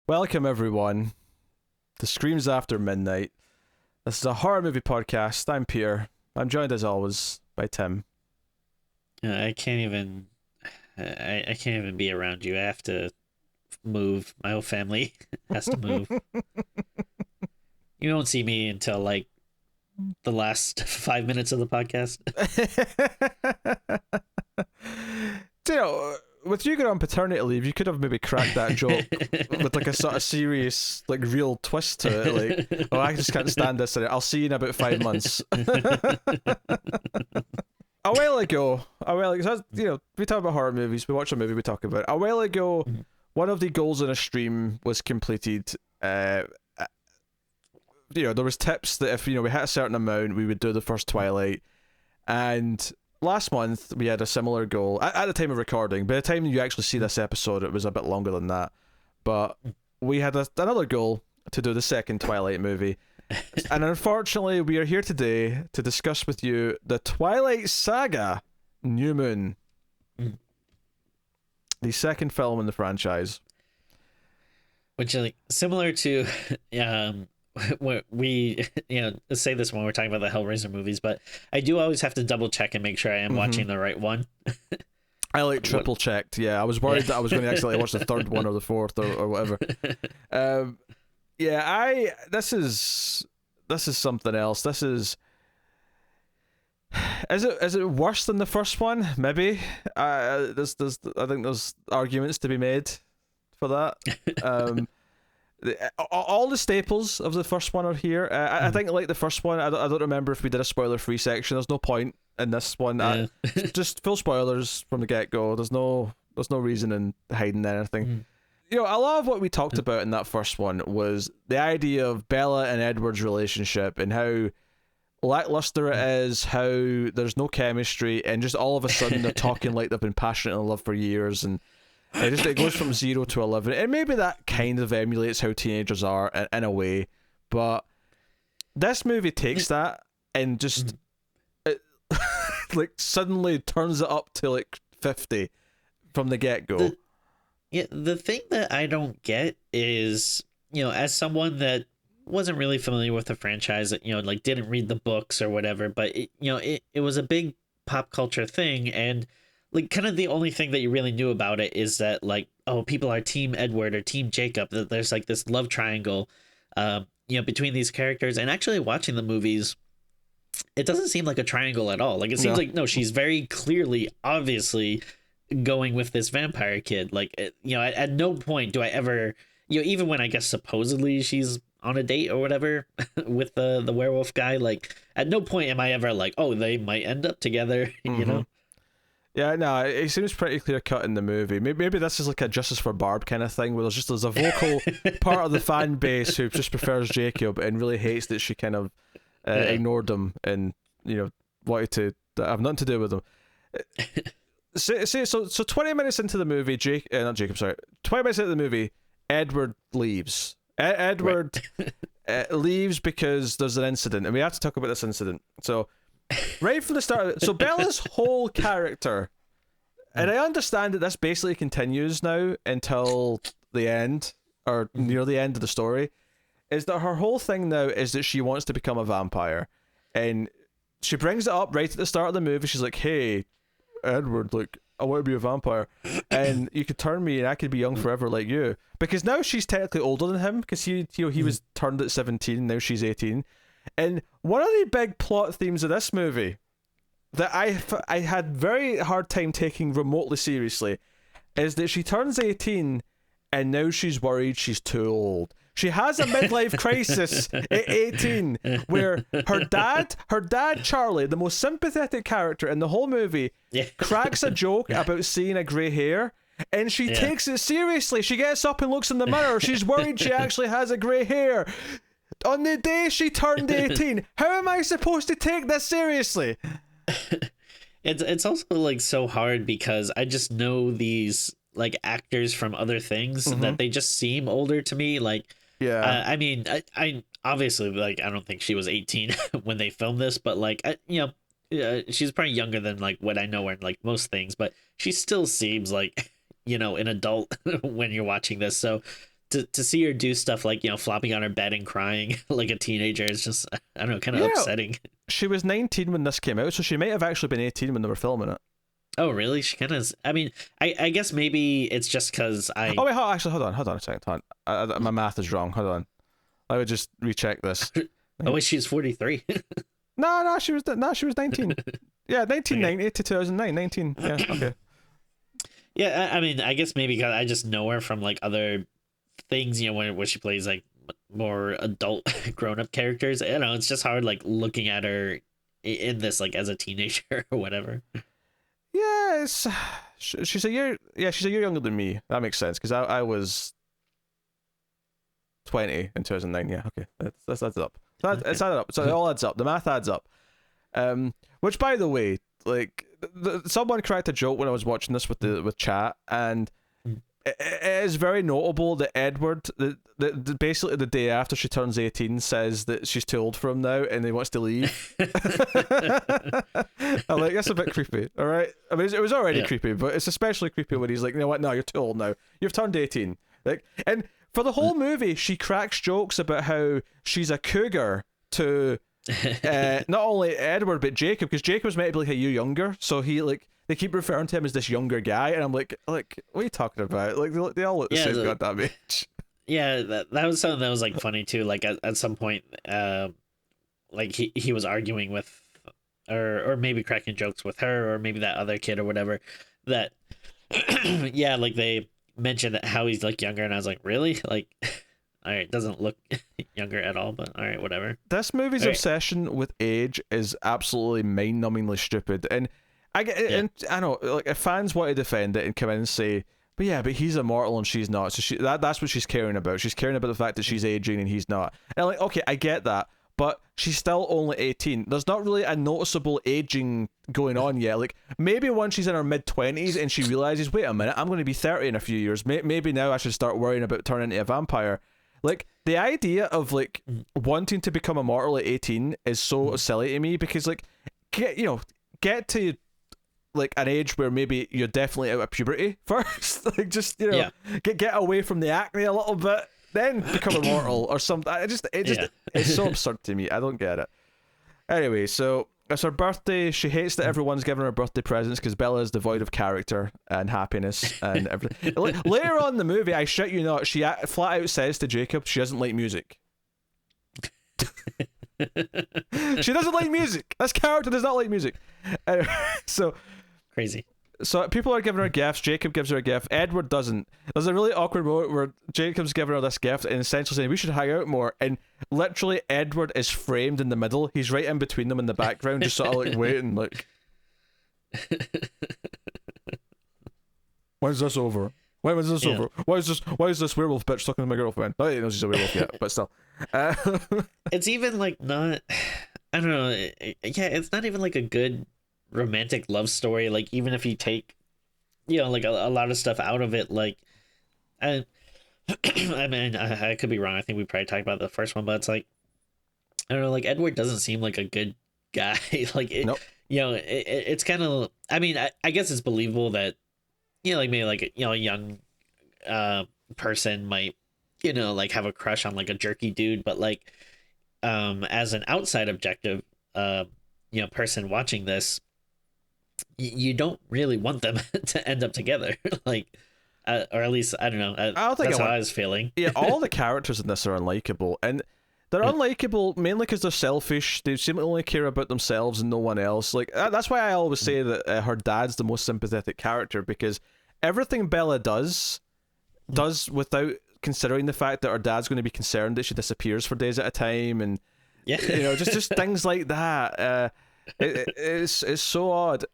Welcome, everyone, to Screams After Midnight. This is a horror movie podcast. I'm Peter. I'm joined, as always, by Tim. I can't even. I can't even be around you. I have to move. My whole family has to move. You don't see me until like the last 5 minutes of the podcast. With you going on paternity leave, you could have maybe cracked that joke with like a sort of serious, like real twist to it. Like, oh, I just can't stand this. I'll see you in about 5 months. A while ago, we talk about horror movies. We watch a movie, we talk about it. A while ago, one of the goals in a stream was completed. There was tips that if we hit a certain amount, we would do the first Twilight. And last month we had a similar goal at the time of recording. By the time you actually see this episode, it was a bit longer than that. But we had another goal to do the second Twilight movie. And unfortunately, we are here today to discuss with you the Twilight Saga New Moon, the second film in the franchise. Which is like similar to what we say this when we're talking about the Hellraiser movies, but I do always have to double check and make sure I am watching the right one. I like triple checked. Yeah, I was worried that I was going to accidentally watch the third one or the fourth or whatever. This is something else. This is it worse than the first one? Maybe. I think there's arguments to be made for that. All the staples of the first one are here. I think like the first one, I don't remember if we did a spoiler-free section. There's no point in this one. Yeah. Just full spoilers from the get-go. There's no reason in hiding anything. A lot of what we talked about in that first one was the idea of Bella and Edward's relationship and how lackluster it is, how there's no chemistry, and just all of a sudden they're talking like they've been passionate in love for years, and it goes from 0 to 11, and maybe that kind of emulates how teenagers are in a way, but this movie takes that and just like suddenly turns it up to like 50 from the get-go. The thing that I don't get is, as someone that wasn't really familiar with the franchise, like didn't read the books or whatever, but it was a big pop culture thing, and like kind of the only thing that you really knew about it is that like, oh, people are Team Edward or Team Jacob, that there's like this love triangle between these characters. And actually watching the movies, it doesn't seem like a triangle at all. Like it seems like no, she's very clearly, obviously going with this vampire kid. Like at no point do I ever, even when I guess supposedly she's on a date or whatever with the werewolf guy, like at no point am I ever like, oh, they might end up together. Yeah, no, it seems pretty clear cut in the movie. Maybe this is like a Justice for Barb kind of thing, where there's a vocal part of the fan base who just prefers Jacob and really hates that she kind of ignored him and wanted to have nothing to do with him. So 20 minutes into the movie, 20 minutes into the movie, Edward leaves. Edward leaves because there's an incident, and we have to talk about this incident. So right from the start, so Bella's whole character, and I understand that this basically continues now until the end, or near the end of the story, is that her whole thing now is that she wants to become a vampire. And she brings it up right at the start of the movie. She's like, hey, Edward, like, I want to be a vampire, and you could turn me and I could be young forever like you. Because now she's technically older than him, because he was turned at 17, now she's 18. And one of the big plot themes of this movie that I had very hard time taking remotely seriously is that she turns 18 and now she's worried she's too old. She has a midlife crisis at 18 where her dad Charlie, the most sympathetic character in the whole movie, cracks a joke about seeing a grey hair, and she takes it seriously. She gets up and looks in the mirror. She's worried she actually has a grey hair on the day she turned 18. How am I supposed to take this seriously? It's also like so hard because I just know these like actors from other things that they just seem older to me. Like, I mean, I obviously, like, I don't think she was 18 when they filmed this, but like, she's probably younger than like what I know her in like most things, but she still seems like, an adult when you're watching this. So to see her do stuff like, you know, flopping on her bed and crying like a teenager is just, I don't know, kind of upsetting. She was 19 when this came out, so she might have actually been 18 when they were filming it. Oh, really? She kind of. I mean, I guess maybe it's just because I. Oh wait, hold on a second. Hold on. My math is wrong. Hold on. I would just recheck this. Oh wait, she's 43. No, she was 19. Yeah, 1990 to 2009. 19. Yeah, okay. Yeah, I mean, I guess maybe because I just know her from like other things, you know, when she plays like more adult, grown-up characters. You know, it's just hard like looking at her in this like as a teenager or whatever. Yeah, she's a year younger than me. That makes sense because I was 20 in 2009. Yeah, okay, that's adds up. So it's added up. So it all adds up. The math adds up. Which, by the way, like someone cracked a joke when I was watching this with chat, and it is very notable that Edward, basically the day after she turns 18, says that she's too old for him now and he wants to leave. I'm like, that's a bit creepy. All right, I mean, it was already creepy, but it's especially creepy when he's like, you know what? No, you're too old now. You've turned 18. Like, and for the whole movie, she cracks jokes about how she's a cougar to not only Edward but Jacob, because Jacob's meant to be like a year younger, so he like. They keep referring to him as this younger guy, and I'm like, what are you talking about? Like, they all look the same goddamn age. Yeah, that was something that was like funny too. Like at some point, like he was arguing with, or maybe cracking jokes with her, or maybe that other kid or whatever. That, yeah, like they mentioned how he's like younger, and I was like, really? Like, all right, doesn't look younger at all, but all right, whatever. This movie's obsession with age is absolutely mind-numbingly stupid, and. And I know, like, if fans want to defend it and come in and say, but he's immortal and she's not, so that's what she's caring about. She's caring about the fact that she's aging and he's not. And I'm like, okay, I get that, but she's still only 18. There's not really a noticeable aging going on yet. Like, maybe when she's in her mid-20s and she realizes, wait a minute, I'm going to be 30 in a few years. Maybe now I should start worrying about turning into a vampire. Like, the idea of, like, wanting to become immortal at 18 is so silly to me because, like, get to like an age where maybe you're definitely out of puberty first, like just get away from the acne a little bit, then become immortal or something. It's so absurd to me. I don't get it. Anyway, so it's her birthday. She hates that everyone's giving her birthday presents because Bella is devoid of character and happiness and everything. Later on in the movie, I shit you not, she flat out says to Jacob she doesn't like music. She doesn't like music. This character does not like music. So crazy. So people are giving her gifts. Jacob gives her a gift. Edward doesn't. There's a really awkward moment where Jacob's giving her this gift and essentially saying we should hang out more. And literally, Edward is framed in the middle. He's right in between them in the background, just sort of like waiting, like. When's this over? When was this over? Why is this werewolf bitch talking to my girlfriend? Not that he knows she's a werewolf yet, but still. It's even like not. I don't know. It's not even like a good romantic love story. Like even if you take, like a lot of stuff out of it, like, I mean, I could be wrong. I think we probably talked about the first one, but it's like, I don't know. Like Edward doesn't seem like a good guy. Like it, nope. It's kind of. I mean, I guess it's believable that, like maybe like a young person might, like have a crush on like a jerky dude, but like, as an outside objective, person watching this, you don't really want them to end up together, like, or at least I don't know. I don't think that's how I was feeling. Yeah, all the characters in this are unlikable, and they're unlikable mainly because they're selfish. They seem to only care about themselves and no one else. Like that's why I always say that her dad's the most sympathetic character, because everything Bella does without considering the fact that her dad's going to be concerned that she disappears for days at a time, and just things like that. It's so odd.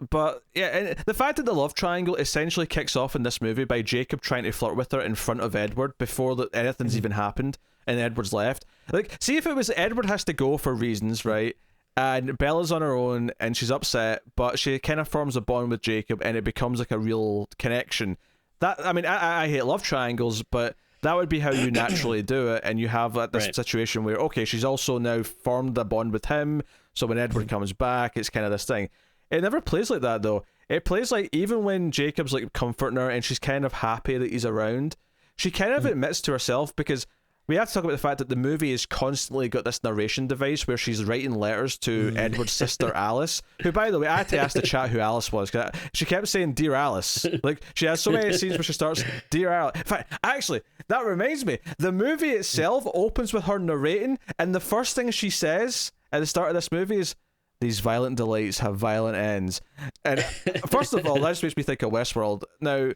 But yeah, and the fact that the love triangle essentially kicks off in this movie by Jacob trying to flirt with her in front of Edward before anything's even happened and Edward's left. Like, see if it was Edward has to go for reasons, right? And Bella's on her own and she's upset, but she kind of forms a bond with Jacob and it becomes like a real connection. That, I mean, I hate love triangles, but that would be how you naturally do it. And you have this situation where, okay, she's also now formed a bond with him, so when Edward comes back, it's kind of this thing. It never plays like that, though. it plays like even when Jacob's like comforting her and she's kind of happy that he's around, she kind of admits to herself, because we have to talk about the fact that the movie has constantly got this narration device where she's writing letters to Edward's sister Alice, who, by the way, I had to ask the chat who Alice was, because she kept saying "Dear Alice." Like, she has so many scenes where she starts "Dear Alice." In fact, actually, that reminds me, the movie itself opens with her narrating, and the first thing she says at the start of this movie is, "These violent delights have violent ends." And first of all, that just makes me think of Westworld. Now,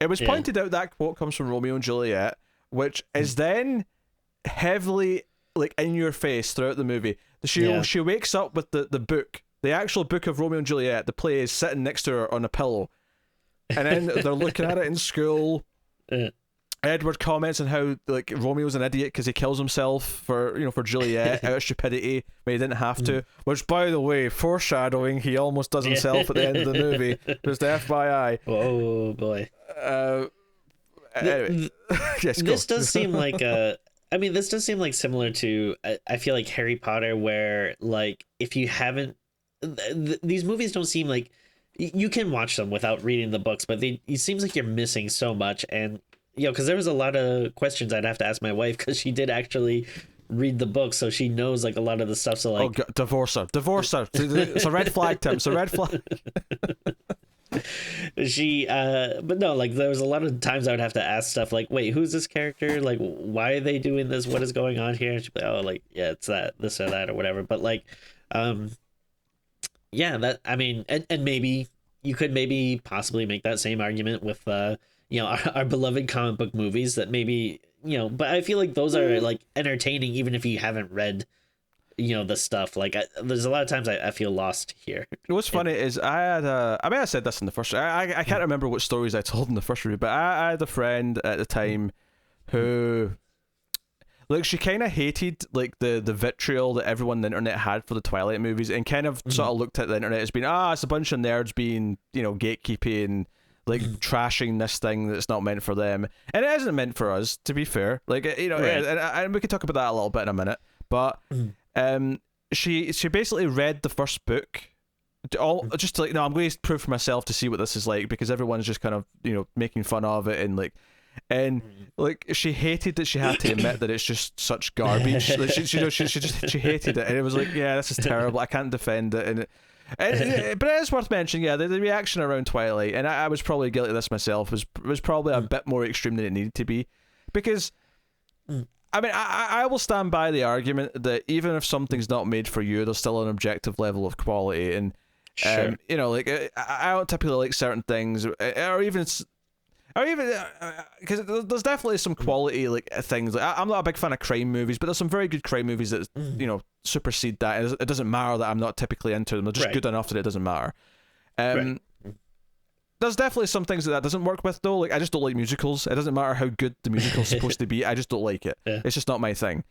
it was pointed out that quote comes from Romeo and Juliet, which is then heavily like in your face throughout the movie. She wakes up with the book, the actual book of Romeo and Juliet, the play, is sitting next to her on a pillow, and then they're looking at it in school. Edward comments on how like Romeo's an idiot because he kills himself for Juliet out of stupidity when he didn't have to, which, by the way, foreshadowing, he almost does himself at the end of the movie. Just FYI. Oh boy. Anyway. Yes, this does seem like this does seem like similar to I feel like Harry Potter, where like if you haven't these movies don't seem like you can watch them without reading the books, but it seems like you're missing so much. And because there was a lot of questions I'd have to ask my wife, because she did actually read the book, so she knows like a lot of the stuff. So like, God, divorce her. It's a red flag, Tim. It's a red flag. But no, like there was a lot of times I would have to ask stuff like, wait, who's this character? Like, why are they doing this? What is going on here? And she'd be like, oh, like, yeah, it's that, this or that or whatever. But like, that, I mean, and maybe you could maybe possibly make that same argument with, our beloved comic book movies, that maybe, but I feel like those are like entertaining even if you haven't read the stuff. Like there's a lot of times I feel lost here. What's funny is I said this in the first, I can't remember what stories I told in the first review, but I had a friend at the time who, like, she kind of hated like the vitriol that everyone on the internet had for the Twilight movies, and kind of sort of looked at the internet as being, it's a bunch of nerds being gatekeeping and like trashing this thing that's not meant for them, and it isn't meant for us, to be fair. Like, right. And we can talk about that a little bit in a minute, but she basically read the first book just to like, no, I'm going to prove for myself to see what this is like, because everyone's just kind of making fun of it, and like she hated that she had to admit that it's just such garbage. Like, she hated it, and it was like, yeah, this is terrible, I can't defend it. But it is worth mentioning, the reaction around Twilight, and I was probably guilty of this myself, was probably a bit more extreme than it needed to be, because I mean, I will stand by the argument that even if something's not made for you, there's still an objective level of quality, and sure. Like I don't typically like certain things, or even because there's definitely some quality like things. Like, I'm not a big fan of crime movies, but there's some very good crime movies that supersede that. It doesn't matter that I'm not typically into them; they're just good enough that it doesn't matter. There's definitely some things that doesn't work with, though. Like, I just don't like musicals. It doesn't matter how good the musical's supposed to be. I just don't like it. Yeah. It's just not my thing.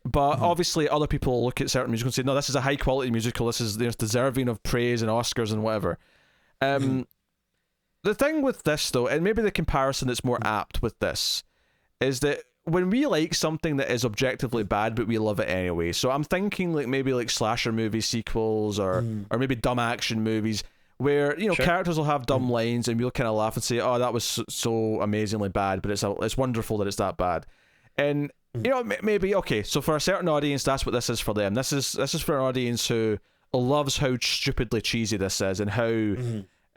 But obviously, other people look at certain musicals and say, no, this is a high quality musical. This is deserving of praise and Oscars and whatever. The thing with this, though, and maybe the comparison that's more apt with this, is that when we like something that is objectively bad, but we love it anyway. So I'm thinking like maybe like slasher movie sequels, or maybe dumb action movies, where sure, characters will have dumb lines and we'll kind of laugh and say, oh, that was so amazingly bad, but it's wonderful that it's that bad. And maybe, okay, so for a certain audience, that's what this is for them. This is for an audience who loves how stupidly cheesy this is, and how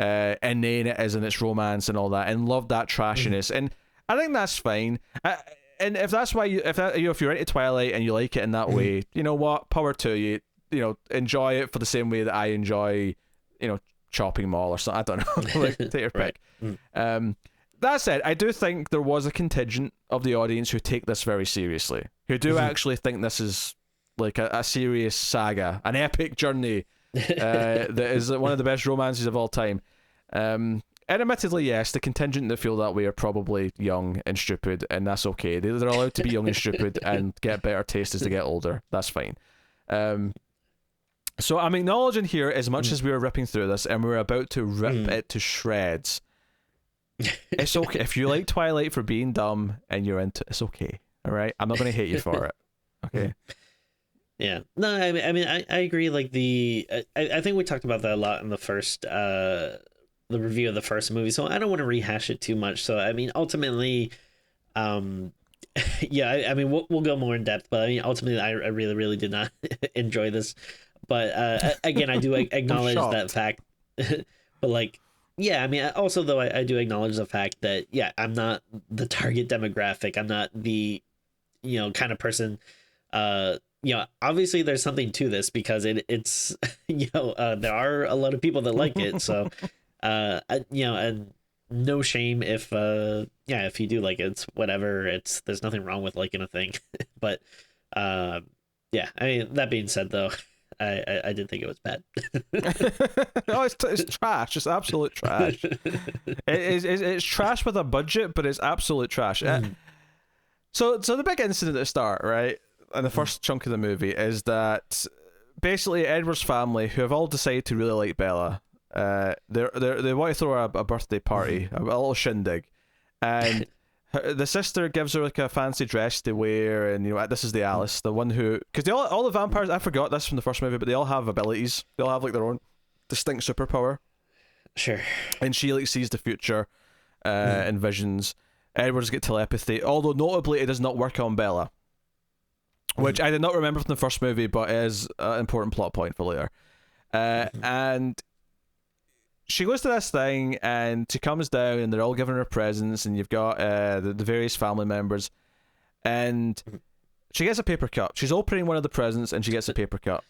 inane it is in its romance and all that, and love that trashiness. And I think that's fine. And if that's why if you're into Twilight and you like it in that way, you know what, power to you. Enjoy it for the same way that I enjoy, Chopping Mall or something. I don't know. Like, take your pick. That said, I do think there was a contingent of the audience who take this very seriously, who do actually think this is like a serious saga, an epic journey that is one of the best romances of all time. And admittedly, yes, the contingent that feel that way are probably young and stupid, and that's okay. They're allowed to be young and stupid and get better taste as they get older. That's fine. So I'm acknowledging here, as much as we were ripping through this and we're about to rip it to shreds, it's okay. If you like Twilight for being dumb and you're into it, it's okay. All right? I'm not going to hate you for it. Okay? Yeah. No, I mean, I agree. Like I think we talked about that a lot in the first the review of the first movie, so I don't want to rehash it too much. So I mean, ultimately, yeah, I mean, we'll go more in depth, but I mean, ultimately, I really, really did not enjoy this. But again, I do acknowledge that fact. But like, yeah, I mean, also though, I do acknowledge the fact that yeah, I'm not the target demographic. I'm not the, kind of person. Obviously there's something to this because it's there are a lot of people that like it. So, and no shame if you do like it, it's whatever. There's nothing wrong with liking a thing. But yeah, I mean, that being said though, I did think it was bad. No, it's trash. It's absolute trash. It's trash with a budget, but it's absolute trash. So the big incident at the start, right, and the first chunk of the movie is that basically Edward's family, who have all decided to really like Bella, they want to throw her a birthday party, a little shindig, and the sister gives her like a fancy dress to wear, and this is the Alice, the one who, because all the vampires, I forgot this from the first movie, but they all have abilities. They all have like their own distinct superpower. Sure. And she like sees the future, and visions. Edward's got telepathy, although notably it does not work on Bella, which I did not remember from the first movie, but is an important plot point for later. And she goes to this thing, and she comes down, and they're all giving her presents, and you've got the various family members, and she gets a paper cut. She's opening one of the presents, and she gets a paper cut.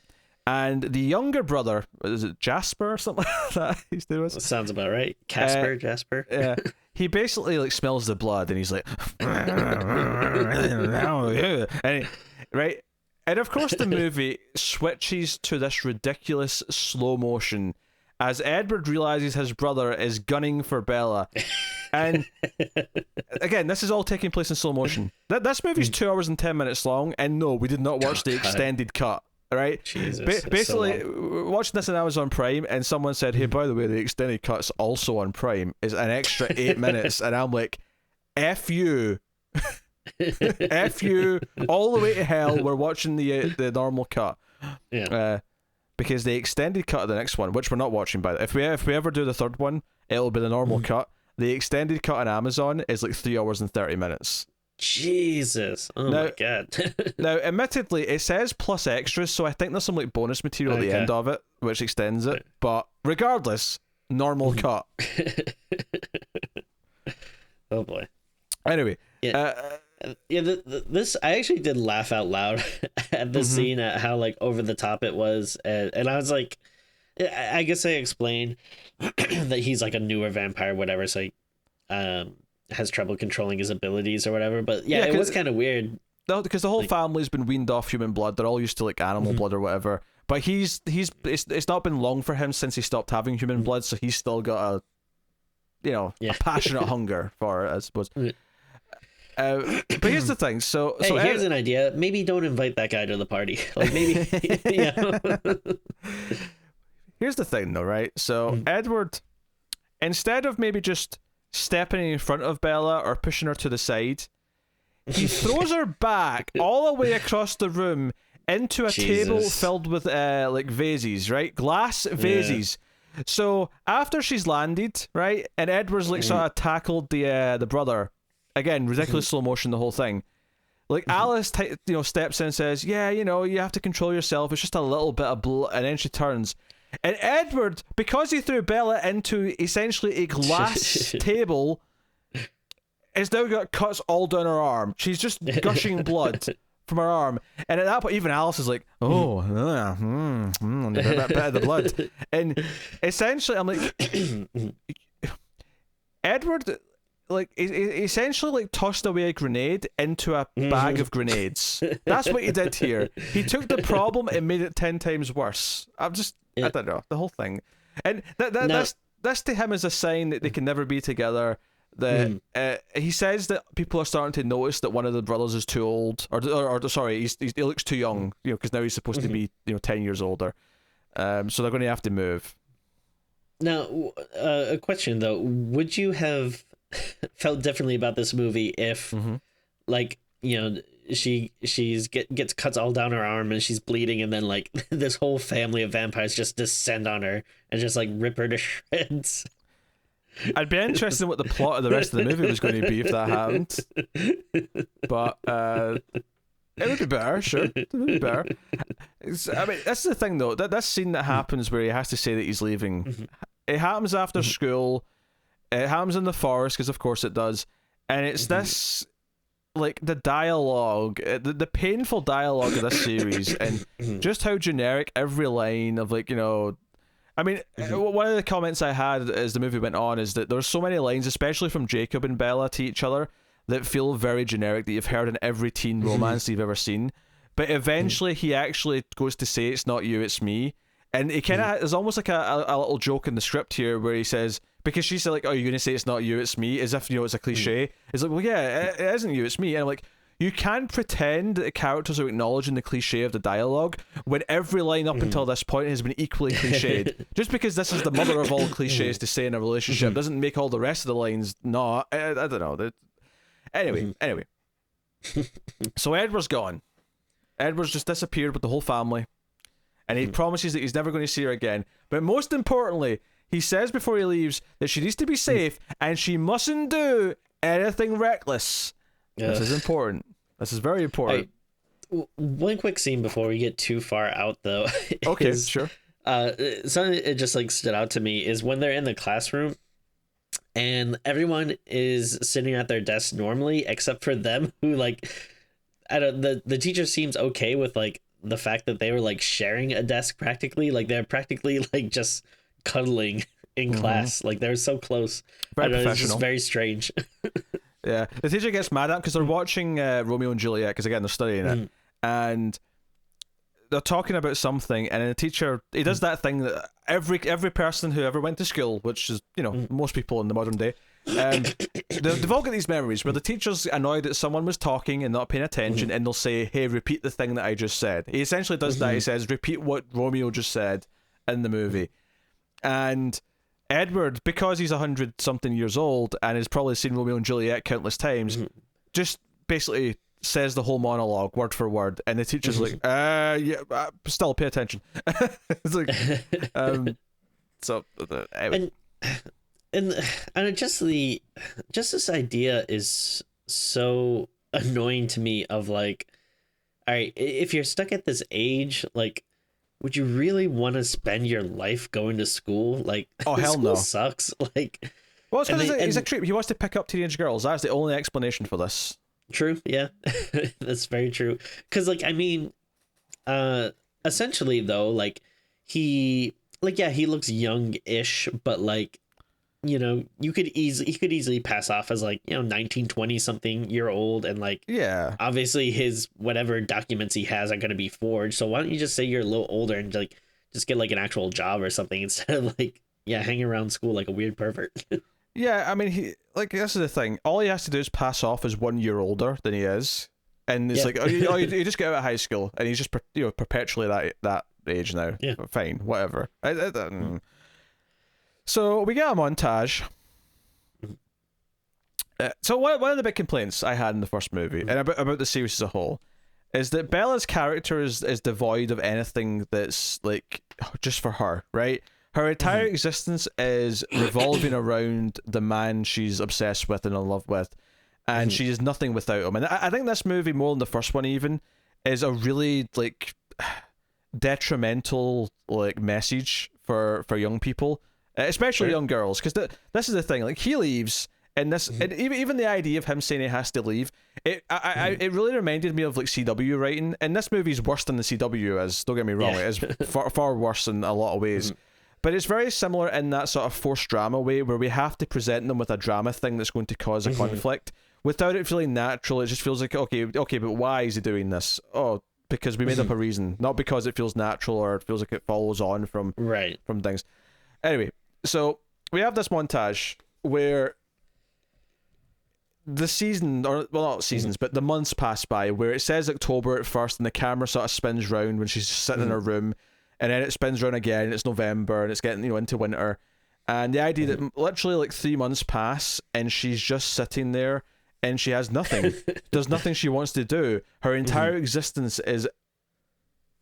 And the younger brother, is it Jasper or something like that? He's doing. That sounds about right. Jasper. Yeah. He basically like smells the blood, and he's like, and right. And of course, the movie switches to this ridiculous slow motion as Edward realizes his brother is gunning for Bella. And again, this is all taking place in slow motion. This movie's 2 hours and 10 minutes long, and no, we did not watch the extended cut. Right? Jesus, basically, watching this on Amazon Prime, and someone said, "Hey, by the way, the extended cut's also on Prime. Is an extra 8 minutes," and I'm like, "F you, F you, all the way to hell." We're watching the normal cut, because the extended cut of the next one, which we're not watching, by the way, if we ever do the third one, it'll be the normal cut. The extended cut on Amazon is like 3 hours and 30 minutes. Jesus. My god. Now, admittedly, it says plus extras, so I think there's some like bonus material at the end of it, which extends it. But regardless, normal cut. Oh boy. Anyway, this I actually did laugh out loud at the scene, at how like over the top it was, and I was like, I guess I explained that he's like a newer vampire, whatever. So, has trouble controlling his abilities or whatever, but it was kind of weird. No, because the whole family's been weaned off human blood. They're all used to like animal blood or whatever. But it's not been long for him since he stopped having human blood, so he's still got a passionate hunger for it, I suppose. But here's the thing. So here's an idea. Maybe don't invite that guy to the party. Like maybe. Here's the thing, though, right? So Edward, instead of maybe just stepping in front of Bella or pushing her to the side, he throws her back all the way across the room into a table filled with like vases, right? Glass vases. So after she's landed, right, and Edward's like sort of tackled the brother, again, ridiculous slow motion, the whole thing. Like Alice, steps in and says, "Yeah, you have to control yourself. It's just a little bit of blood," and then she turns. And Edward, because he threw Bella into essentially a glass table, has now got cuts all down her arm. She's just gushing blood from her arm. And at that point, even Alice is like, "Oh, that bit of the blood." And essentially, I'm like, Edward, like, essentially, like, tossed away a grenade into a bag of grenades. That's what he did here. He took the problem and made it 10 times worse. I don't know, the whole thing. And that's to him is a sign that they can never be together. That he says that people are starting to notice that one of the brothers is too old, or sorry, he looks too young, because now he's supposed to be 10 years older. So they're going to have to move. Now, a question though: would you have felt differently about this movie if, like, she gets cuts all down her arm and she's bleeding, and then like this whole family of vampires just descend on her and just like rip her to shreds? I'd be interested in what the plot of the rest of the movie was going to be if that happened. But it would be better, sure. It would be better. I mean, that's the thing though. That scene that happens where he has to say that he's leaving, it happens after school. It happens in the forest because, of course, it does. And it's this, like, the dialogue, the painful dialogue of this series, and just how generic every line of, like, you know. I mean, one of the comments I had as the movie went on is that there's so many lines, especially from Jacob and Bella to each other, that feel very generic that you've heard in every teen romance you've ever seen. But eventually he actually goes to say, "It's not you, it's me." And he kind of, there's almost like a little joke in the script here where he says, because she said, like, "Oh, you're going to say it's not you, it's me," as if, you know, it's a cliche. It's like, well, yeah, it isn't you, it's me. And I'm like, you can pretend that the characters are acknowledging the cliche of the dialogue when every line up until this point has been equally cliched. Just because this is the mother of all cliches to say in a relationship doesn't make all the rest of the lines not. I don't know. Anyway. So Edward's gone. Edward's just disappeared with the whole family. And he promises that he's never going to see her again. But most importantly, he says before he leaves that she needs to be safe and she mustn't do anything reckless. This is important. This is very important. One quick scene before we get too far out, though. Okay, sure. Something that just like stood out to me is when they're in the classroom and everyone is sitting at their desk normally, except for them, who like, the teacher seems okay with like the fact that they were like sharing a desk practically, like they're practically like just cuddling in class, like they're so close. Very professional. It's just very strange. Yeah, the teacher gets mad at because they're watching Romeo and Juliet, because again they're studying it, and they're talking about something, and the teacher, he does that thing that every person who ever went to school, which is, you know, most people in the modern day, they've all got these memories where the teacher's annoyed that someone was talking and not paying attention, and they'll say, "Hey, repeat the thing that I just said." He essentially does that. He says, "Repeat what Romeo just said in the movie," and Edward, because he's 100-something years old and has probably seen Romeo and Juliet countless times, just basically says the whole monologue word for word, and the teacher's like, yeah, still pay attention. It's like, so anyway. and it just this idea is so annoying to me of like, all right, if you're stuck at this age, like, would you really want to spend your life going to school? Like, oh, hell no. Sucks. Like, well, it's because he's a creep. He wants to pick up teenage girls. That's the only explanation for this. True. Yeah, that's very true. Because, like, I mean, essentially though, like he looks young-ish, but like, you know, he could easily pass off as like, you know, 19, 20 something year old, and like, yeah, obviously his whatever documents he has are going to be forged. So why don't you just say you're a little older and like just get like an actual job or something instead of like, yeah, hanging around school like a weird pervert. Yeah, I mean, he, like, this is the thing. All he has to do is pass off as 1 year older than he is, and it's like, you just get out of high school, and he's just perpetually that age now. Yeah, fine, whatever. So we get a montage. So one of the big complaints I had in the first movie, and about the series as a whole, is that Bella's character is devoid of anything that's like just for her, right? Her entire existence is revolving around the man she's obsessed with and in love with, and she is nothing without him. And I think this movie, more than the first one even, is a really like detrimental like message for young people. Especially young girls, because this is the thing. Like, he leaves, and this, and even the idea of him saying he has to leave, it really reminded me of like CW writing. And this movie's worse than the CW is. Don't get me wrong; it is far worse in a lot of ways. But it's very similar in that sort of forced drama way, where we have to present them with a drama thing that's going to cause a conflict without it feeling natural. It just feels like okay, but why is he doing this? Oh, because we made up a reason, not because it feels natural or it feels like it follows on from things. Anyway. So we have this montage where the season, or well, not seasons, but the months pass by, where it says October at first, and the camera sort of spins round when she's sitting in her room, and then it spins round again, and it's November, and it's getting into winter, and the idea that literally like 3 months pass, and she's just sitting there, and she has nothing. There's nothing she wants to do. Her entire existence is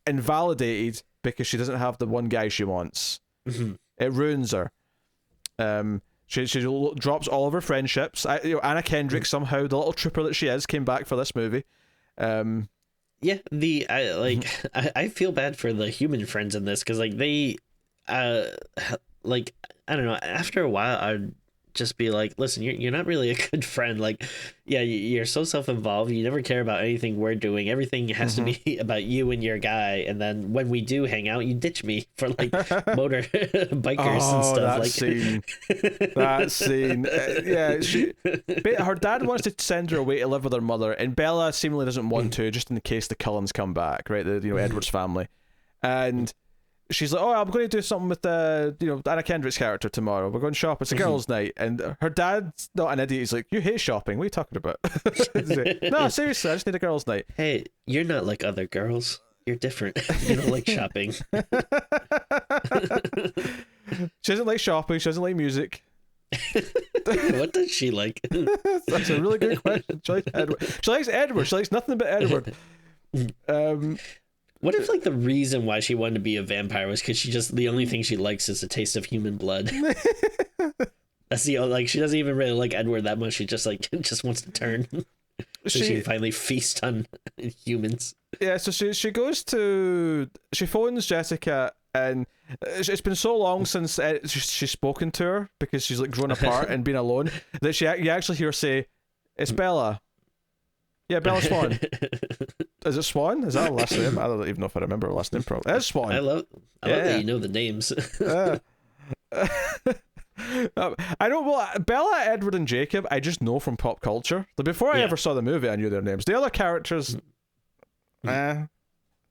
invalidated because she doesn't have the one guy she wants. It ruins her. drops all of her friendships. Anna Kendrick somehow, the little trooper that she is, came back for this movie. Yeah, I feel bad for the human friends in this because like they, like I don't know. After a while, I'd just be like, listen, you're not really a good friend. Like, yeah, you're so self-involved. You never care about anything we're doing. Everything has to be about you and your guy. And then when we do hang out, you ditch me for like motor bikers and stuff. That scene. Her dad wants to send her away to live with her mother, and Bella seemingly doesn't want to, just in case the Cullens come back, right? Edward's family, and she's like, oh, I'm going to do something with Anna Kendrick's character tomorrow. We're going shopping. It's a girls' night. And her dad's not an idiot. He's like, you hate shopping. What are you talking about? No, seriously, I just need a girls' night. Hey, you're not like other girls. You're different. You don't like shopping. She doesn't like shopping. She doesn't like music. What does she like? That's a really good question. She likes Edward. She likes Edward. She likes nothing but Edward. What if like the reason why she wanted to be a vampire was because the only thing she likes is the taste of human blood? That's she doesn't even really like Edward that much. She just wants to turn. So she can finally feast on humans. Yeah, so she phones Jessica, and it's been so long since she's spoken to her because she's like grown apart and been alone that you actually hear her say, "It's Bella." Yeah, Bella Swan. Is it Swan? Is that her last name? I don't even know if I remember her last name probably. It's Swan. I love that you know the names. I know. Well, Bella, Edward, and Jacob, I just know from pop culture. Before I ever saw the movie, I knew their names. The other characters, hit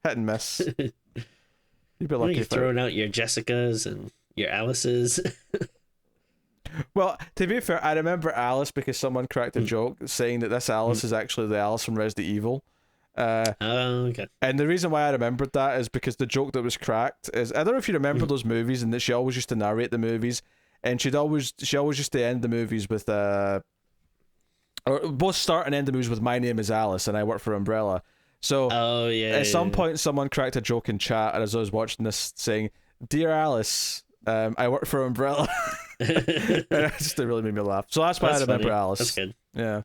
and miss. You'd be lucky. You're throwing out your Jessicas and your Alices. Well, to be fair, I remember Alice because someone cracked a joke saying that this Alice is actually the Alice from Resident Evil. Okay. And the reason why I remembered that is because the joke that was cracked is, I don't know if you remember those movies, and that she always used to narrate the movies, and she always used to end the movies with or both start and end the movies with "My name is Alice and I work for Umbrella." So at some point someone cracked a joke in chat, and as I was watching this, saying, "Dear Alice, I work for Umbrella." It just really made me laugh. So that's why I remember funny. Alice. That's good. Yeah.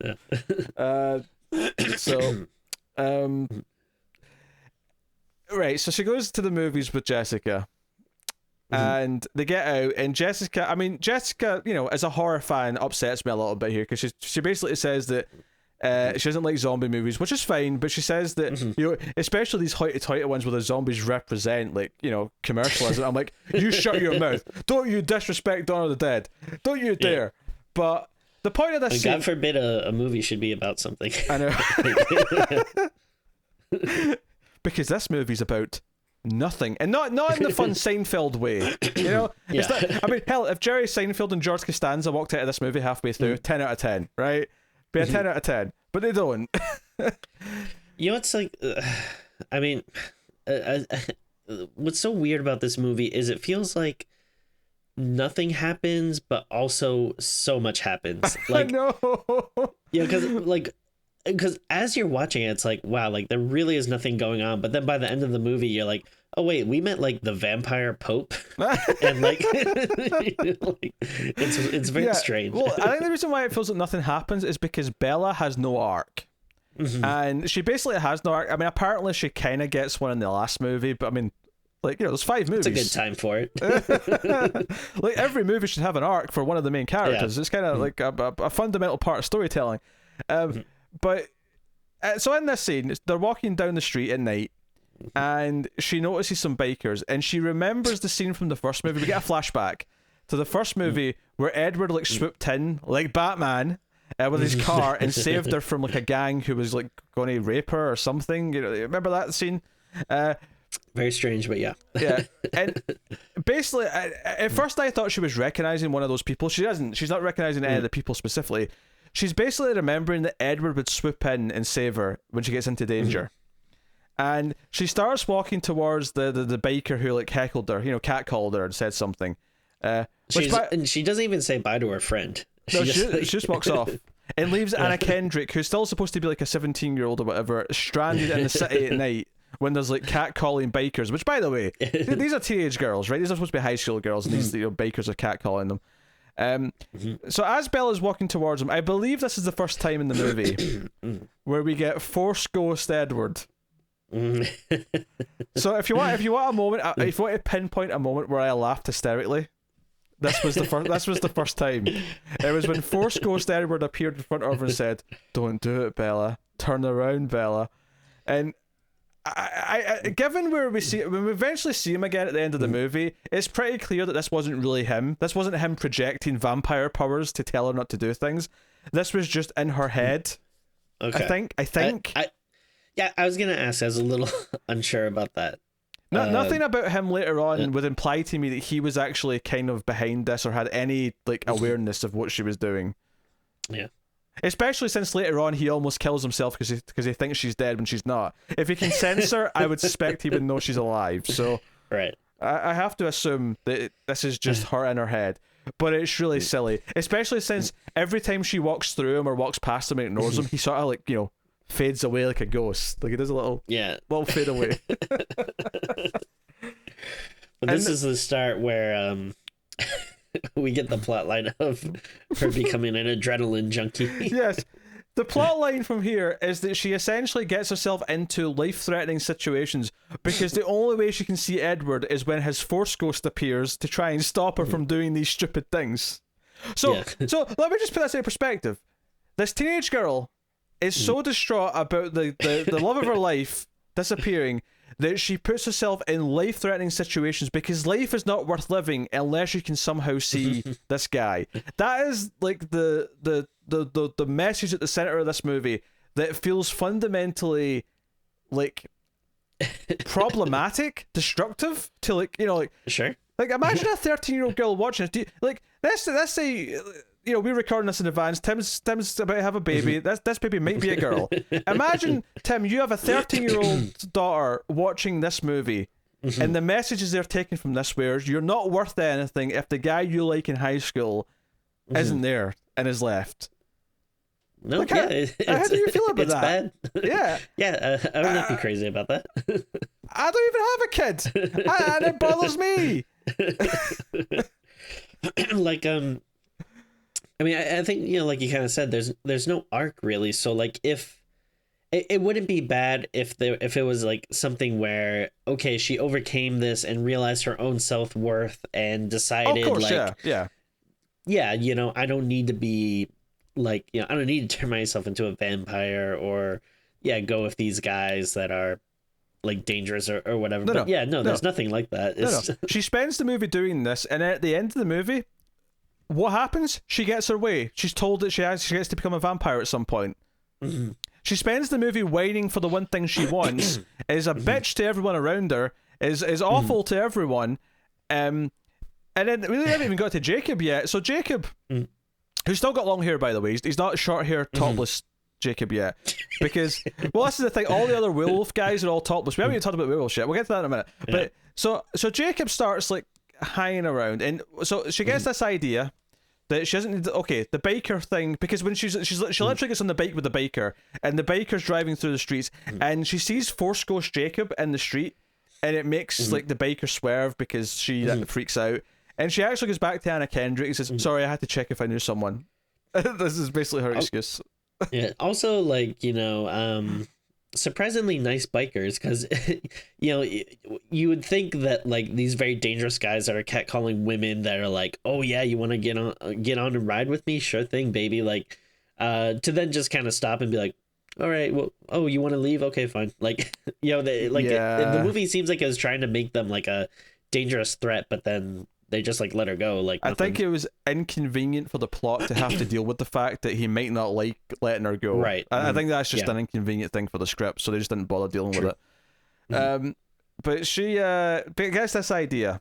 Right, so she goes to the movies with Jessica, and they get out, and Jessica, as a horror fan, upsets me a little bit here because she basically says that she doesn't like zombie movies, which is fine, but she says that especially these hoity-toity ones where the zombies represent commercialism. I'm like, you shut your mouth! Don't you disrespect Dawn of the Dead! Don't you dare! But the point of this, God forbid a movie should be about something. I know. Because this movie's about nothing, and not in the fun Seinfeld way. It's not, hell, if Jerry Seinfeld and George Costanza walked out of this movie halfway through, 10 out of 10, right? Be a 10 out of 10, but they don't. It's like, what's so weird about this movie is it feels like nothing happens, but also so much happens. Like, I know. Yeah, because as you're watching it, it's like, wow, like there really is nothing going on. But then by the end of the movie, you're like, oh wait, we meant like the vampire pope, and it's very strange. Well, I think the reason why it feels like nothing happens is because Bella has no arc, and she basically has no arc. Apparently she kind of gets one in the last movie, but there's 5 movies. It's a good time for it. Like every movie should have an arc for one of the main characters. It's kind of like a fundamental part of storytelling. But so in this scene, they're walking down the street at night, and she notices some bikers, and she remembers the scene from the first movie. We get a flashback to the first movie where Edward swooped in like Batman with his car and saved her from a gang who was going to rape her or something. Remember that scene? Very strange, but yeah. Yeah, and basically, at first I thought she was recognizing one of those people. She doesn't. She's not recognizing any of the people specifically. She's basically remembering that Edward would swoop in and save her when she gets into danger. And she starts walking towards the biker who heckled her, catcalled her and said something. And she doesn't even say bye to her friend. She just walks off and leaves Anna Kendrick, who's still supposed to be a 17-year-old or whatever, stranded in the city at night when there's catcalling bikers, which, by the way, these are teenage girls, right? These are supposed to be high school girls, and these bikers are catcalling them. So as Bella's walking towards him, I believe this is the first time in the movie where we get Force Ghost Edward. So if you want a moment, if you want to pinpoint a moment where I laughed hysterically, this was the first time. It was when Force Ghost Edward appeared in front of her and said, "Don't do it, Bella. Turn around, Bella." And I given where when we eventually see him again at the end of the movie, it's pretty clear that this wasn't really him. This wasn't him projecting vampire powers to tell her not to do things. This was just in her head. Okay. I think. Yeah, I was gonna ask. I was a little unsure about that. Nothing about him later on would imply to me that he was actually kind of behind this or had any like awareness of what she was doing. Yeah. Especially since later on he almost kills himself because he thinks she's dead when she's not. If he can sense her, I would suspect he would know she's alive. So right. I have to assume that this is just her in her head. But it's really silly. Especially since every time she walks through him or walks past him and ignores him, he sort of like, fades away like a ghost. Like he does a little fade away. But this is the start where we get the plot line of her becoming an adrenaline junkie. Yes. The plot line from here is that she essentially gets herself into life-threatening situations because the only way she can see Edward is when his Force Ghost appears to try and stop her from doing these stupid things. So let me just put this in perspective. This teenage girl is so distraught about the love of her life disappearing that she puts herself in life-threatening situations because life is not worth living unless you can somehow see this guy. That is like the message at the center of this movie that feels fundamentally like problematic, destructive to sure. Like imagine a 13-year-old girl watching this. Let's say we're recording this in advance. Tim's about to have a baby. This baby might be a girl. Imagine, Tim, you have a 13-year-old daughter watching this movie, and the messages they're taking from this where you're not worth anything if the guy you like in high school isn't there and is left. No, how do you feel about that? Bad. Yeah. Yeah, I would not be crazy about that. I don't even have a kid, and it bothers me. I mean, I think, like you kind of said, there's no arc really. So like if it wouldn't be bad if it was like something where, okay, she overcame this and realized her own self-worth and decided of course, yeah, I don't need to be like, I don't need to turn myself into a vampire or go with these guys that are like dangerous or whatever. There's nothing like that. No. She spends the movie doing this, and at the end of the movie, what happens? She gets her way. She's told that she gets to become a vampire at some point. Mm-hmm. She spends the movie waiting for the one thing she wants, is a bitch to everyone around her, is awful to everyone, and then we haven't even got to Jacob yet. So Jacob, who's still got long hair, by the way, he's not short hair, topless Jacob yet, because this is the thing. All the other werewolf guys are all topless. We haven't even talked about werewolf shit. We'll get to that in a minute. Yeah. But so Jacob starts like hanging around, and so she gets this idea that she doesn't need the biker thing, because when she literally gets on the bike with the biker, and the biker's driving through the streets, and she sees Force Ghost Jacob in the street, and it makes like the biker swerve because she freaks out, and she actually goes back to Anna Kendrick and says, "Sorry, I had to check if I knew someone." This is basically her excuse. Yeah. Also, like, surprisingly nice bikers, because you would think that like these very dangerous guys that are catcalling women that are like, "Oh yeah, you want to get on and ride with me? Sure thing, baby." Like, to then just kind of stop and be like, "All right, well, oh, you want to leave? Okay, fine." Like, the movie seems like it was trying to make them like a dangerous threat, but then they just like let her go. Like, I think it was inconvenient for the plot to have to deal with the fact that he might not like letting her go. Right. I think that's just an inconvenient thing for the script, so they just didn't bother dealing with it. But she gets this idea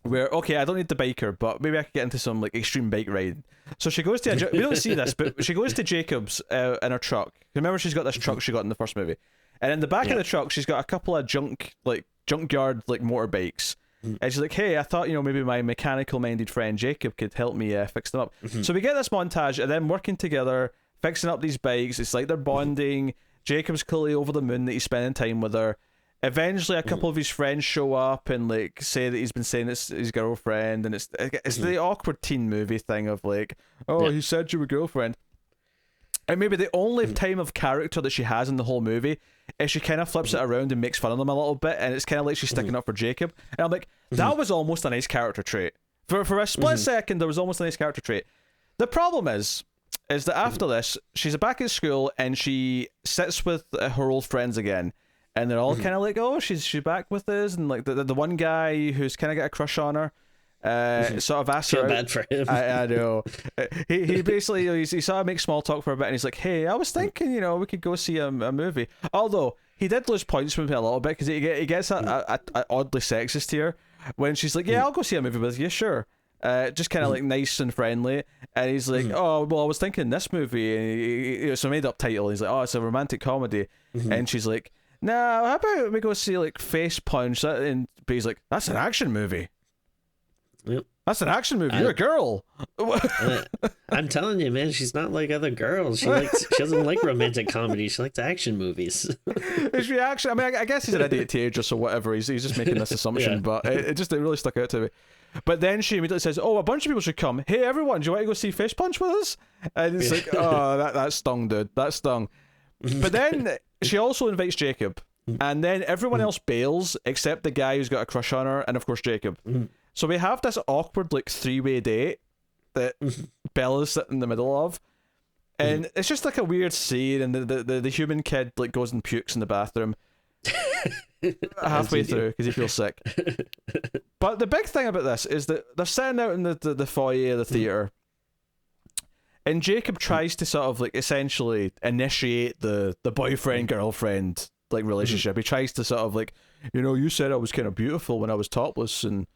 where, okay, I don't need the biker, but maybe I could get into some like extreme bike riding. So she goes to we don't see this, but she goes to Jacob's in her truck. Remember, she's got this truck she got in the first movie, and in the back of the truck, she's got a couple of junkyard like motorbikes. And she's like, "Hey, I thought maybe my mechanical-minded friend Jacob could help me fix them up." So we get this montage of them working together, fixing up these bikes. It's like they're bonding. Jacob's clearly over the moon that he's spending time with her. Eventually, a couple of his friends show up and like say that he's been saying it's his girlfriend, and it's the awkward teen movie thing of like, oh, he said you were girlfriend. And maybe the only time of character that she has in the whole movie is she kind of flips it around and makes fun of them a little bit, and it's kind of like she's sticking up for Jacob. And I'm like, that was almost a nice character trait. For a split second, there was almost a nice character trait. The problem is that after this, she's back at school and she sits with her old friends again, and they're all kind of like, oh, she's back with us, and like the one guy who's kind of got a crush on her. Sort of asked her out. Bad for him. I know. He basically he sort of makes small talk for a bit, and he's like, "Hey, I was thinking, we could go see a movie." Although he did lose points with me a little bit because he gets a oddly sexist here when she's like, "Yeah, I'll go see a movie with you, sure." Just kind of like nice and friendly, and he's like, "Oh, well, I was thinking this movie," and it's a made up title. He's like, "Oh, it's a romantic comedy," and she's like, "No, how about we go see like Face Punch?" And but he's like, "That's an action movie." Yep. That's an action movie. You're a girl. I'm telling you, man, she's not like other girls. She doesn't like romantic comedies. She likes action movies. His reaction, I mean, I guess he's an idiot teenager, so whatever. He's just making this assumption, but it really stuck out to me. But then she immediately says, "Oh, a bunch of people should come. Hey, everyone, do you want to go see Fish Punch with us?" And it's like, oh, that stung, dude. That stung. But then she also invites Jacob, and then everyone else bails except the guy who's got a crush on her, and of course Jacob. So we have this awkward like 3-way date that Bella's sitting in the middle of, and it's just like a weird scene, and the human kid like goes and pukes in the bathroom halfway through because he feels sick. But the big thing about this is that they're sitting out in the foyer of the theater, and Jacob tries to sort of like essentially initiate the boyfriend girlfriend like relationship. He tries to sort of like, you said I was kind of beautiful when I was topless, and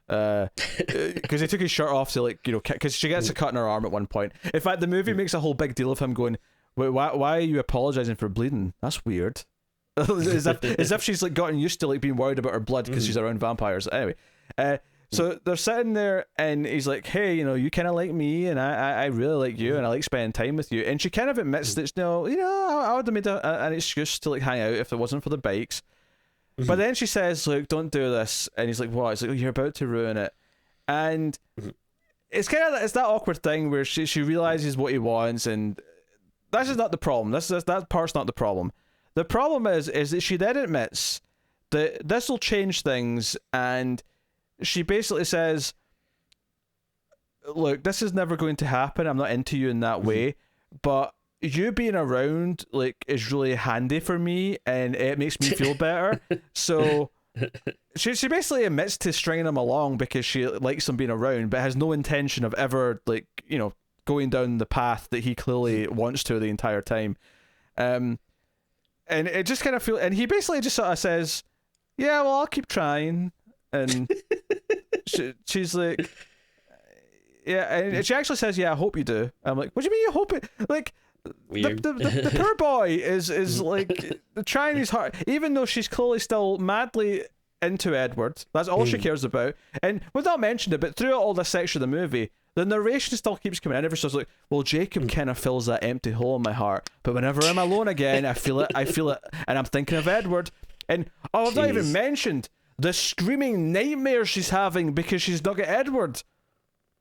because he took his shirt off to like because she gets a cut in her arm at one point. In fact, the movie makes a whole big deal of him going, "Wait, why are you apologizing for bleeding? That's weird." as if she's like gotten used to like being worried about her blood because she's around vampires. Anyway, so they're sitting there, and he's like, "Hey, you kind of like me, and I really like you, and I like spending time with you." And she kind of admits that I would have made an excuse to like hang out if it wasn't for the bikes. But then she says, "Look, don't do this," and he's like, "What?" It's like, "Oh, you're about to ruin it," and it's that awkward thing where she realizes what he wants, and this is not the problem. That part's not the problem. The problem is that she then admits that this will change things, and she basically says, "Look, this is never going to happen. I'm not into you in that way, but you being around like is really handy for me, and it makes me feel better." So she basically admits to stringing him along because she likes him being around, but has no intention of ever like going down the path that he clearly wants to the entire time. And it just kind of feels, and he basically just sort of says, "Yeah, well, I'll keep trying," and she's like, "Yeah," and she actually says, "Yeah, I hope you do." I'm like, "What do you mean you hope it?" Like, weird. The poor boy is like trying his hard, even though she's clearly still madly into Edward. That's all she cares about. And we've not mentioned it, but throughout all this section of the movie, the narration still keeps coming in. Every so like, well, Jacob kind of fills that empty hole in my heart, but whenever I'm alone again, I feel it, and I'm thinking of Edward. And I've not even mentioned the screaming nightmares she's having because she's not got Edward.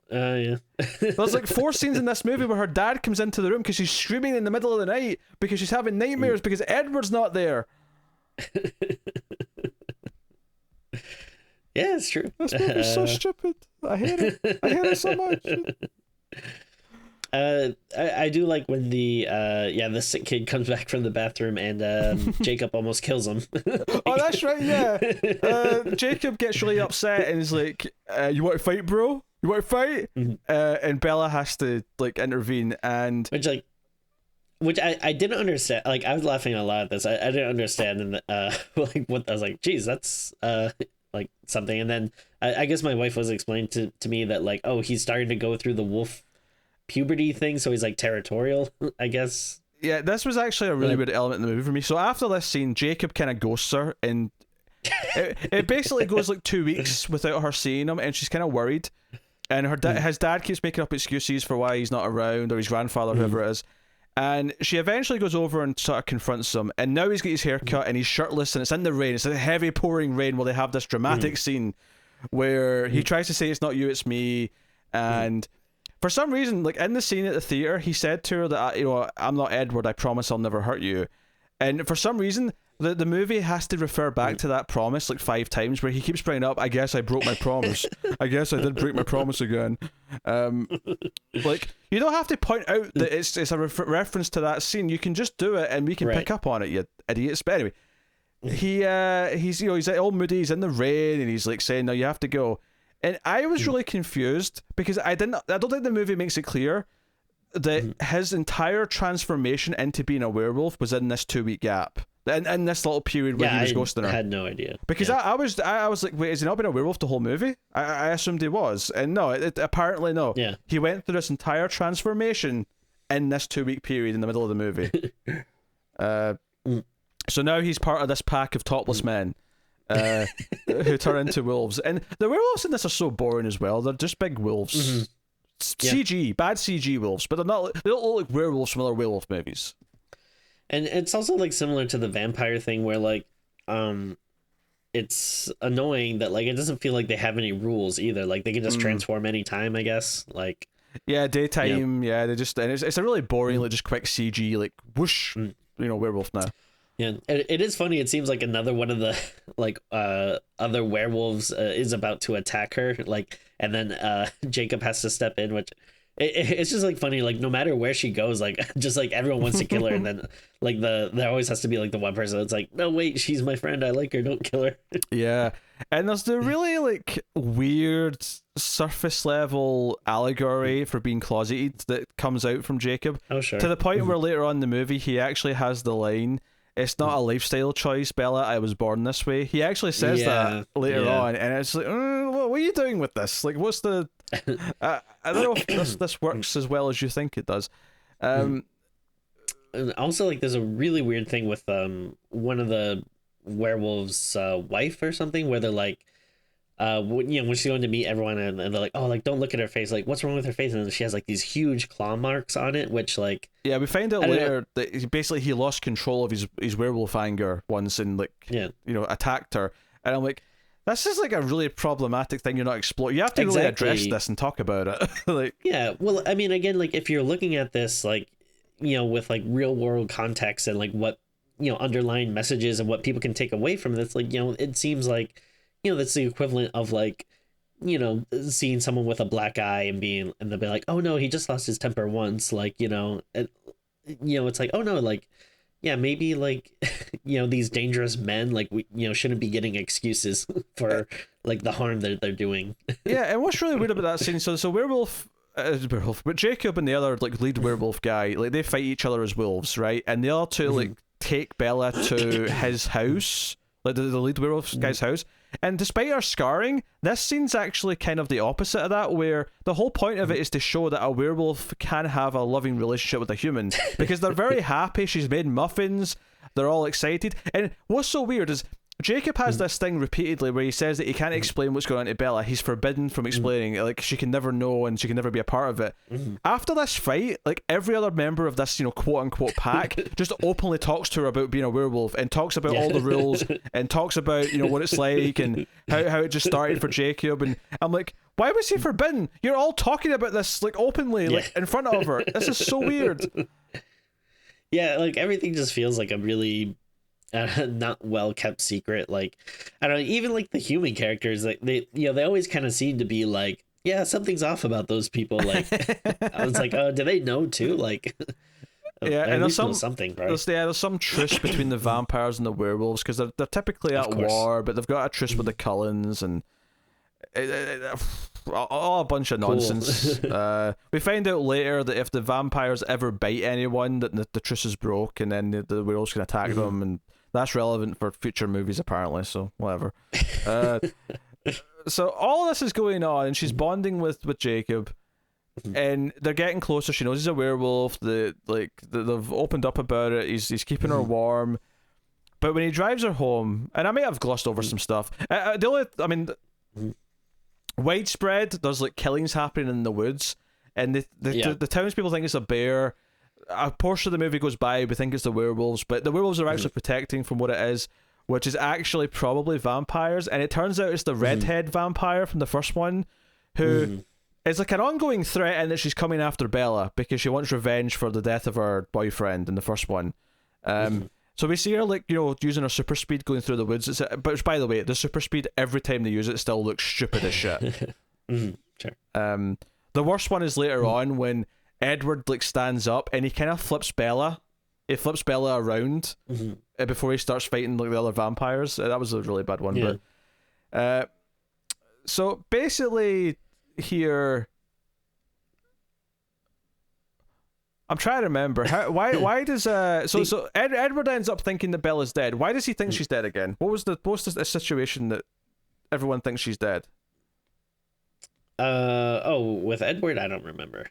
Yeah. There's like 4 scenes in this movie where her dad comes into the room because she's screaming in the middle of the night because she's having nightmares because Edward's not there. Yeah, it's true. This movie's so stupid. I hate it. I hate it so much. I do like when the sick kid comes back from the bathroom and Jacob almost kills him. Oh, that's right. Yeah. Jacob gets really upset and is like, "You want to fight, bro? You want to fight?" And Bella has to like intervene, and which I didn't understand. Like, I was laughing a lot at this. I didn't understand, and like what I was like, geez, that's like something. And then I guess my wife was explaining to me that like, oh, he's starting to go through the wolf puberty thing, so he's like territorial, I guess. Yeah, this was actually a really weird element in the movie for me. So after this scene, Jacob kind of ghosts her, and it basically goes like 2 weeks without her seeing him, and she's kind of worried. And his dad keeps making up excuses for why he's not around, or his grandfather, whoever it is. And she eventually goes over and sort of confronts him, and now he's got his hair cut and he's shirtless and it's in the rain. It's a heavy pouring rain where they have this dramatic scene where he tries to say it's not you, it's me. And for some reason, like in the scene at the theater, he said to her that, I'm not Edward, I promise I'll never hurt you. And for some reason, the movie has to refer back to that promise like 5 times, where he keeps bringing up, I guess I broke my promise. I guess I did break my promise again. Like, you don't have to point out that it's a reference to that scene. You can just do it and we can pick up on it, you idiots. But anyway, he's all moody, he's in the rain, and he's like saying, no, you have to go. And I was really confused because I don't think the movie makes it clear that his entire transformation into being a werewolf was in this 2-week gap. In this little period where he was ghosting her. I had no idea. Because I was like, wait, has he not been a werewolf the whole movie? I assumed he was. And no, apparently no. Yeah. He went through this entire transformation in this 2-week period in the middle of the movie. So now he's part of this pack of topless men who turn into wolves. And the werewolves in this are so boring as well. They're just big wolves. CG, bad CG wolves, but they don't look like werewolves from other werewolf movies. And it's also like similar to the vampire thing where like it's annoying that like it doesn't feel like they have any rules either. Like they can just transform anytime, I guess. Like daytime, they just, and it's a really boring like just quick CG like whoosh, werewolf now. Yeah, it is funny. It seems like another one of the like other werewolves is about to attack her, like, and then Jacob has to step in, which it's just like funny. Like no matter where she goes, like just like everyone wants to kill her, and then like there always has to be like the one person that's like, no wait, she's my friend, I like her, don't kill her. Yeah, and there's the really like weird surface level allegory for being closeted that comes out from Jacob. Oh sure. To the point where later on in the movie he actually has the line, "It's not a lifestyle choice, Bella. I was born this way." He actually says that later on, and it's like, what are you doing with this? Like, what's the? I don't know if this works as well as you think it does. And also, like, there's a really weird thing with one of the werewolves' wife or something, where they're like, when she's going to meet everyone, and they're like, oh, like, don't look at her face. Like, what's wrong with her face? And then she has like these huge claw marks on it, which like. Yeah, we find out later that basically he lost control of his werewolf anger once and like attacked her, and I'm like, this is like a really problematic thing you're not exploring. You have to really address this and talk about it. Like, yeah, well, I mean, again, like if you're looking at this like with like real world context and like what underlying messages and what people can take away from this, like it seems like that's the equivalent of like seeing someone with a black eye and they'll be like, oh no, he just lost his temper once, like it's like, oh no, like yeah, maybe like these dangerous men like we shouldn't be getting excuses for like the harm that they're doing. Yeah, and what's really weird about that scene, so werewolf, but Jacob and the other like lead werewolf guy, like they fight each other as wolves, right? And the other two like take Bella to his house, like the lead werewolf guy's house. And despite her scarring, this scene's actually kind of the opposite of that, where the whole point of it is to show that a werewolf can have a loving relationship with a human, because they're very happy. She's made muffins, they're all excited. And what's so weird is Jacob has this thing repeatedly where he says that he can't explain what's going on to Bella. He's forbidden from explaining. Like, she can never know and she can never be a part of it. After this fight, like, every other member of this, quote-unquote pack just openly talks to her about being a werewolf and talks about all the rules and talks about, what it's like and how it just started for Jacob. And I'm like, why was he forbidden? You're all talking about this, like, openly, like, in front of her. This is so weird. Yeah, like, everything just feels like a really... not well kept secret. Like, I don't know, even like the human characters, like they always kind of seem to be like, yeah, something's off about those people. Like, I was like, oh, do they know too? Like, yeah, and there's something, right? There's some truce between the vampires and the werewolves, because they're typically at war, but they've got a truce with the Cullens and all a bunch of nonsense. We find out later that if the vampires ever bite anyone, that the truce is broke, and then the werewolves can attack them, and that's relevant for future movies apparently, so whatever. So all this is going on, and she's bonding with Jacob, and they're getting closer. She knows he's a werewolf. They've opened up about it. He's keeping her warm, but when he drives her home, and I may have glossed over some stuff. Widespread, there's like killings happening in the woods, and the townspeople think it's a bear. a portion of the movie goes by, we think it's the werewolves, but the werewolves are actually protecting from what it is, which is actually probably vampires, and it turns out it's the redhead vampire from the first one, who is like an ongoing threat, and that she's coming after Bella because she wants revenge for the death of her boyfriend in the first one. So we see her, like, you know, using her super speed going through the woods. But by the way, the super speed, every time they use it, still looks stupid as shit. Sure. The worst one is later on when Edward, like, stands up and he kind of flips Bella. He flips Bella around before he starts fighting, like, the other vampires. That was a really bad one. Yeah. But so basically here, I'm trying to remember why does so Edward ends up thinking that Bella's dead. Why does he think she's dead again? What was the situation that everyone thinks she's dead? With Edward, I don't remember.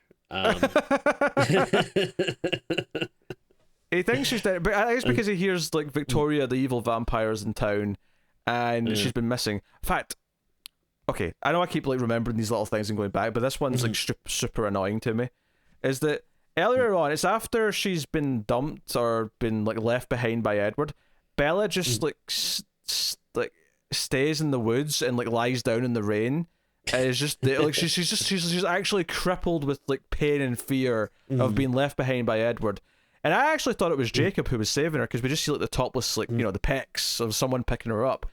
He thinks she's dead, but I think it's because he hears, like, Victoria, the evil vampire's in town, and she's been missing. In fact, okay, I know I keep, like, remembering these little things and going back, but this one's like super annoying to me. Is that earlier on, it's after she's been dumped or been, like, left behind by Edward, Bella just like like stays in the woods and, like, lies down in the rain. And it's just like she's actually crippled with, like, pain and fear of being left behind by Edward. And I actually thought it was Jacob who was saving her, because we just see, like, the topless, like, you know, the pecs of someone picking her up,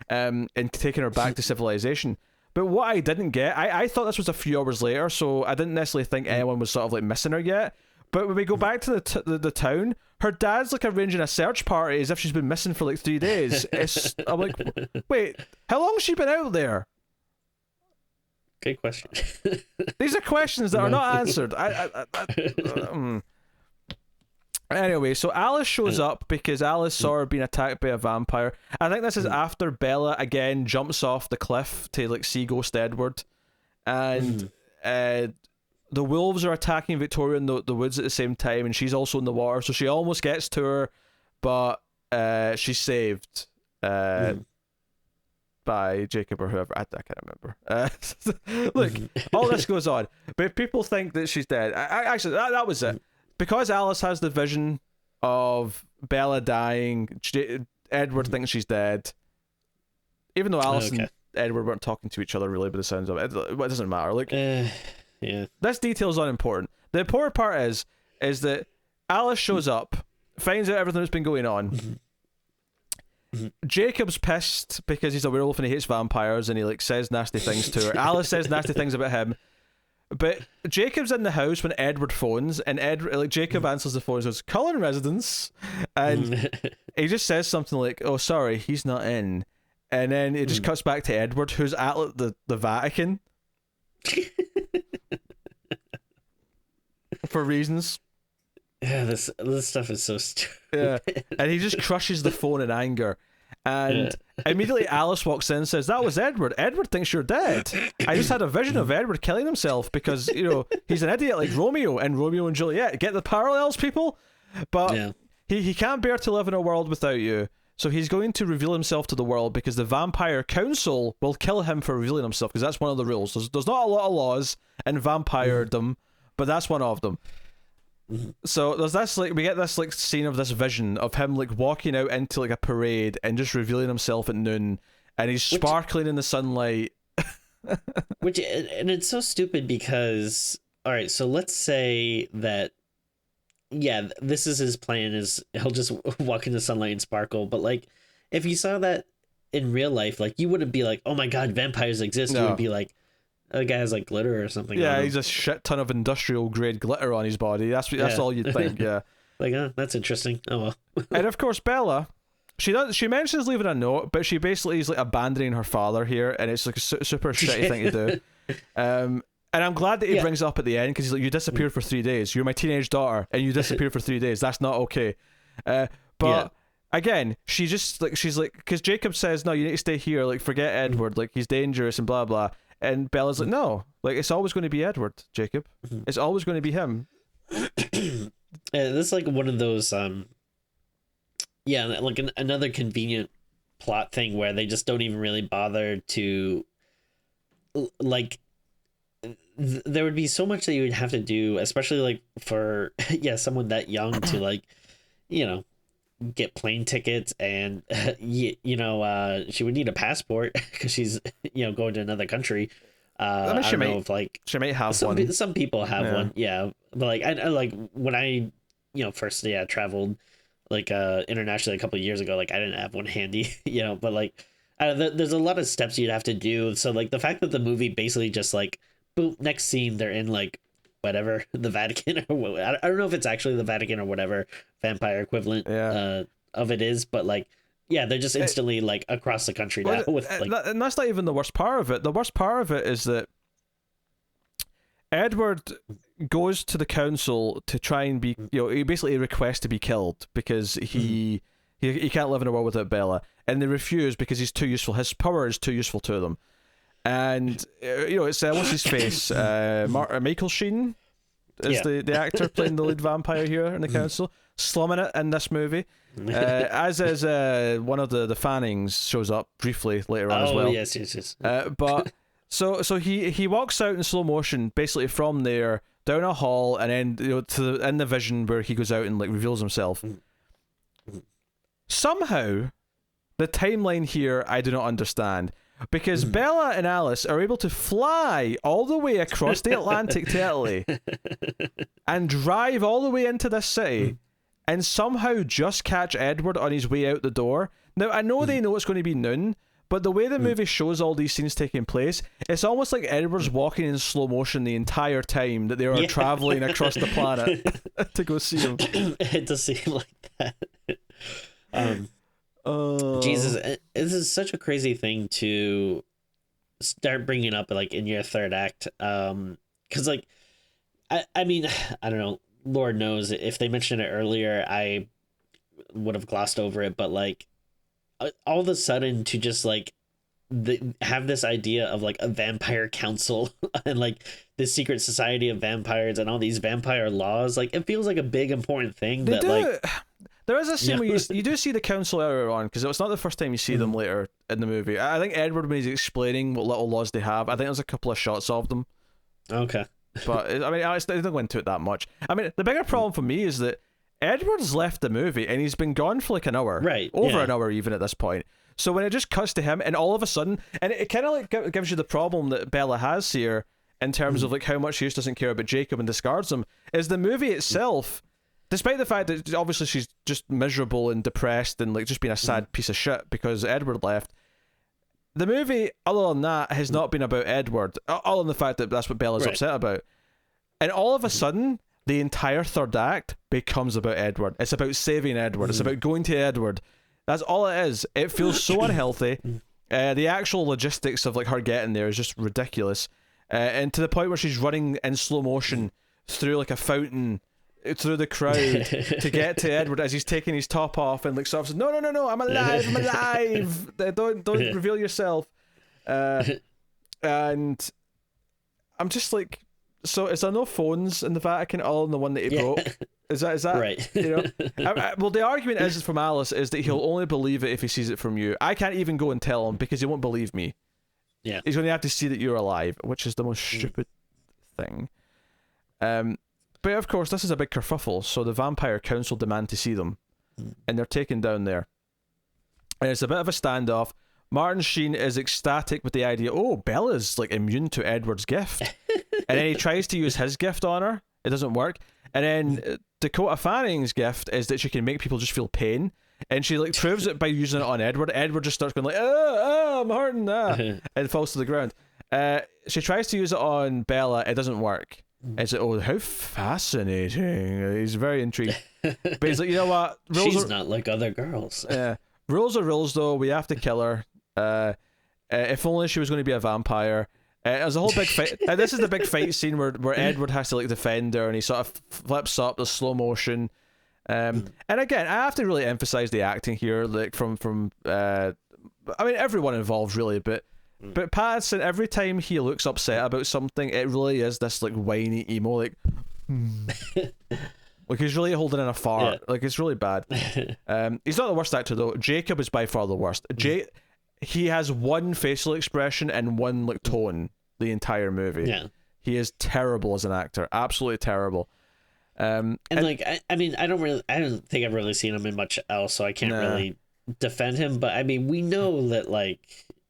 and taking her back to civilization. But what I didn't get, I thought this was a few hours later, so I didn't necessarily think anyone was sort of, like, missing her yet. But when we go back to the town, her dad's, like, arranging a search party as if she's been missing for, like, 3 days. I'm like, wait, how long has she been out there? Good question. These are questions that are not answered. Anyway, so Alice shows up because Alice saw her being attacked by a vampire. I think this is after Bella again jumps off the cliff to, like, see Ghost Edward, and the wolves are attacking Victoria in the woods at the same time, and she's also in the water, so she almost gets to her, but she's saved by Jacob or whoever. I can't remember. Look, all this goes on, but people think that she's dead. Actually, that was it. Because Alice has the vision of Bella dying, Edward thinks she's dead. Even though Alice and Edward weren't talking to each other really by the sounds of it. It doesn't matter. Like, yeah. This detail's unimportant. The important part is that Alice shows up, finds out everything that's been going on. Jacob's pissed because he's a werewolf and he hates vampires, and he, like, says nasty things to her. Alice says nasty things about him. But Jacob's in the house when Edward phones, and Jacob answers the phone and says, "Cullen residence," and he just says something like, "Oh, sorry, he's not in," and then it just cuts back to Edward, who's at, like, the Vatican for reasons. Yeah, this stuff is so stupid. Yeah, and he just crushes the phone in anger. And immediately Alice walks in and says, "That was Edward. Edward thinks you're dead. I just had a vision of Edward killing himself because, you know, he's an idiot like Romeo and Juliet. Get the parallels, people? But he can't bear to live in a world without you. So he's going to reveal himself to the world because the Vampire Council will kill him for revealing himself, because that's one of the rules. There's not a lot of laws in vampiredom, but that's one of them." So there's this, like, we get this, like, scene of this vision of him, like, walking out into, like, a parade and just revealing himself at noon, and he's sparkling in the sunlight. And it's so stupid because, all right, so let's say that, yeah, this is his plan, is he'll just walk in the sunlight and sparkle, but, like, if you saw that in real life, like, you wouldn't be like, "Oh my god, vampires exist." No. You would be like, "The guy has, like, glitter or something." Yeah, he's a shit ton of industrial grade glitter on his body. That's all you'd think. Yeah. Like, that's interesting. Oh well. And of course, Bella, she mentions leaving a note, but she basically is, like, abandoning her father here, and it's, like, a super shitty thing to do. And I'm glad that he brings it up at the end, because he's like, "You disappeared for 3 days. You're my teenage daughter, and you disappeared for 3 days. That's not okay." But again, she's like, because Jacob says, "No, you need to stay here. Like, forget Edward. Like, he's dangerous and blah blah." And Bella's like, "No, like, it's always going to be Edward, Jacob. It's always going to be him." This is, like, one of those, like another convenient plot thing where they just don't even really bother to, like, there would be so much that you would have to do, especially like for yeah, someone that young to like, you know, get plane tickets and she would need a passport because she's going to another country. I mean, I don't know if like she might have one. Some people have one, yeah, but like I like when I first traveled like internationally a couple of years ago, like I didn't have one handy, but like there's a lot of steps you'd have to do. So like the fact that the movie basically just like boom, next scene they're in like whatever the Vatican or I don't know if it's actually the Vatican or whatever vampire equivalent of it is, but like yeah, they're just instantly like across the country now with like, and that's not even the worst part of it. The worst part of it is that Edward goes to the council to try and be, he basically requests to be killed because he can't live in a world without Bella, and they refuse because he's too useful. His power is too useful to them. And it's what's his face? Michael Sheen is the actor playing the lead vampire here in the council, slumming it in this movie. As is one of the Fannings shows up briefly later on as well. Yes. But so he walks out in slow motion, basically from there down a hall, and then in the vision where he goes out and like reveals himself. Somehow, the timeline here I do not understand. Because Bella and Alice are able to fly all the way across the Atlantic to Italy and drive all the way into this city and somehow just catch Edward on his way out the door. Now, I know they know it's going to be noon, but the way the movie shows all these scenes taking place, it's almost like Edward's walking in slow motion the entire time that they are traveling across the planet to go see him. It does seem like that. Jesus, this is such a crazy thing to start bringing up like in your third act, because like I mean, I don't know, Lord knows if they mentioned it earlier I would have glossed over it, but like all of a sudden to just like have this idea of like a vampire council and like this secret society of vampires and all these vampire laws, like it feels like a big important thing like there is a scene where you do see the council earlier on, because it's not the first time you see them later in the movie. I think Edward, when he's explaining what little laws they have, I think there's a couple of shots of them. Okay. But, I mean, I don't go into it that much. I mean, the bigger problem for me is that Edward's left the movie, and he's been gone for like an hour. Right. Over an hour, even at this point. So when it just cuts to him, and all of a sudden, and it kind of like gives you the problem that Bella has here, in terms of like how much she just doesn't care about Jacob and discards him, is the movie itself... Despite the fact that obviously she's just miserable and depressed and like just being a sad piece of shit because Edward left, the movie, other than that, has not been about Edward, other than the fact that that's what Bella's upset about. And all of a sudden, the entire third act becomes about Edward. It's about saving Edward. It's about going to Edward. That's all it is. It feels so unhealthy. The actual logistics of like her getting there is just ridiculous. And to the point where she's running in slow motion through like a fountain through the crowd to get to Edward as he's taking his top off and like sort of says, no, I'm alive, don't reveal yourself. And I'm just like, so is there no phones in the Vatican other than the one that he broke? Is that right? Well, the argument is from Alice is that he'll only believe it if he sees it from you. I can't even go and tell him because he won't believe me. Yeah, he's going to have to see that you're alive, which is the most stupid thing. But of course, this is a big kerfuffle, so the Vampire Council demand to see them, and they're taken down there. And it's a bit of a standoff. Martin Sheen is ecstatic with the idea, oh, Bella's like immune to Edward's gift. And then he tries to use his gift on her. It doesn't work. And then Dakota Fanning's gift is that she can make people just feel pain. And she like proves it by using it on Edward. Edward just starts going like, I'm hurting, and falls to the ground. She tries to use it on Bella. It doesn't work. It's like, oh, how fascinating. He's very intrigued. But he's like, you know what? She's not like other girls. Rules are rules, though. We have to kill her. If only she was going to be a vampire. There's a whole big fight. This is the big fight scene where Edward has to like defend her, and he sort of flips up the slow motion. And again, I have to really emphasize the acting here, like from I mean, everyone involved really, but Pattinson, every time he looks upset about something, it really is this like whiny emo, like like he's really holding in a fart. Like it's really bad. He's not the worst actor though. Jacob is by far the worst. He has one facial expression and one like tone the entire movie. He is terrible as an actor, absolutely terrible. And like, I mean, I don't think I've really seen him in much else, so I can't really defend him. But I mean, we know that like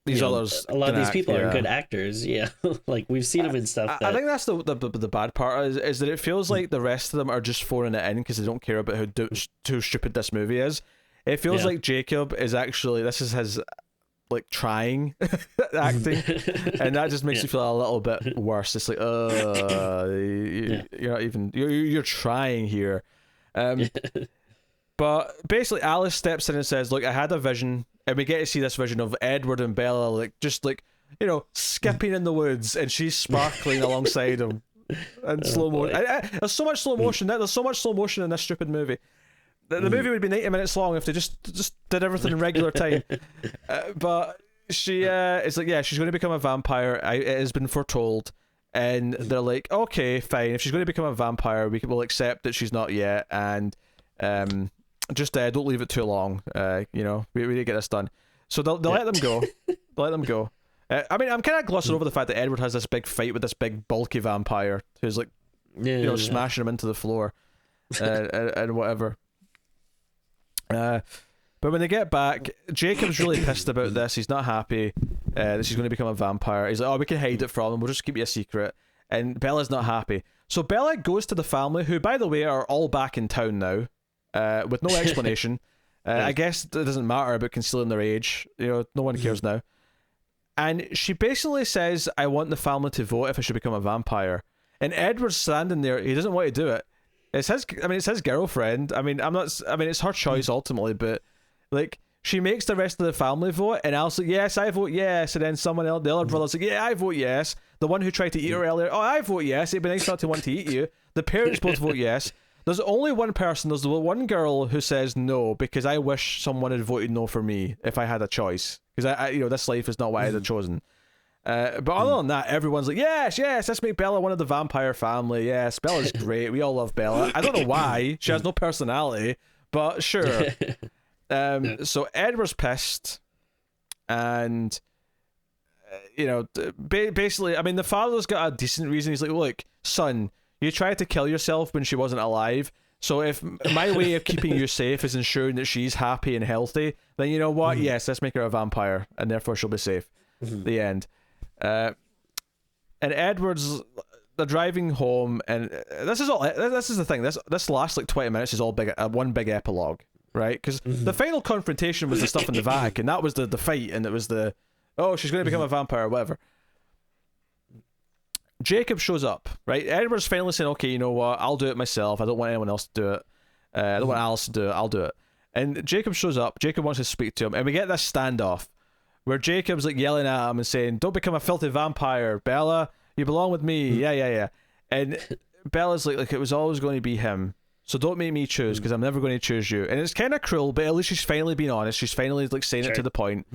these others, a lot of these people are good actors. Yeah, like we've seen them in stuff. I think that's the bad part is that it feels like the rest of them are just phoning it in because they don't care about how stupid this movie is. It feels like Jacob is actually, this is his like trying acting, and that just makes you feel a little bit worse. It's like, you're not even you're trying here. But basically Alice steps in and says, look, I had a vision, and we get to see this vision of Edward and Bella like just like, you know, skipping in the woods, and she's sparkling alongside him and slow motion. There's so much slow motion. There's so much slow motion in this stupid movie. The movie would be 90 minutes long if they just did everything in regular time. But she is like, yeah, she's going to become a vampire. It has been foretold. And they're like, okay, fine. If she's going to become a vampire, we'll accept that she's not yet. And just don't leave it too long. You know, we need to get this done. So they'll let them go. They'll let them go. I mean, I'm kind of glossing over the fact that Edward has this big fight with this big bulky vampire who's like, smashing him into the floor and whatever. But when they get back, Jacob's really pissed about this. He's not happy that she's going to become a vampire. He's like, oh, we can hide it from him. We'll just keep you a secret. And Bella's not happy. So Bella goes to the family, who, by the way, are all back in town now, with no explanation. I guess it doesn't matter about concealing their age. You know, no one cares now. And she basically says, I want the family to vote if I should become a vampire. And Edward's standing there. He doesn't want to do it. It's his girlfriend. I mean, it's her choice ultimately, but like, she makes the rest of the family vote, and Alice's like, yes, I vote yes. And then someone else, the other brother's like, yeah, I vote yes. The one who tried to eat her earlier, oh, I vote yes. It'd be nice not to want to eat you. The parents both vote yes. There's only one person, there's the one girl who says no, because I wish someone had voted no for me if I had a choice. Because I this life is not what I had chosen. But other than that, everyone's like, yes, let's make Bella one of the vampire family. Yes, Bella's great. We all love Bella. I don't know why. She has no personality, but sure. So Edward's pissed, and basically, I mean, the father's got a decent reason. He's like, look, son, you tried to kill yourself when she wasn't alive. So if my way of keeping you safe is ensuring that she's happy and healthy, then you know what? Yes, let's make her a vampire, and therefore she'll be safe. The end. And Edward's, they're driving home, and this is the thing. This last like 20 minutes is all one big epilogue, right? Because the final confrontation was the stuff in the Vatican. That was the fight, and it was she's going to become a vampire or whatever. Jacob shows up, right? Edward's finally saying, okay, you know what? I'll do it myself. I don't want anyone else to do it. I don't want Alice to do it. I'll do it. And Jacob shows up. Jacob wants to speak to him, and we get this standoff where Jacob's like yelling at him and saying, don't become a filthy vampire, Bella. You belong with me. Yeah. And Bella's like, it was always going to be him. So don't make me choose, because I'm never going to choose you. And it's kind of cruel, but at least she's finally being honest. She's finally like saying it to the point.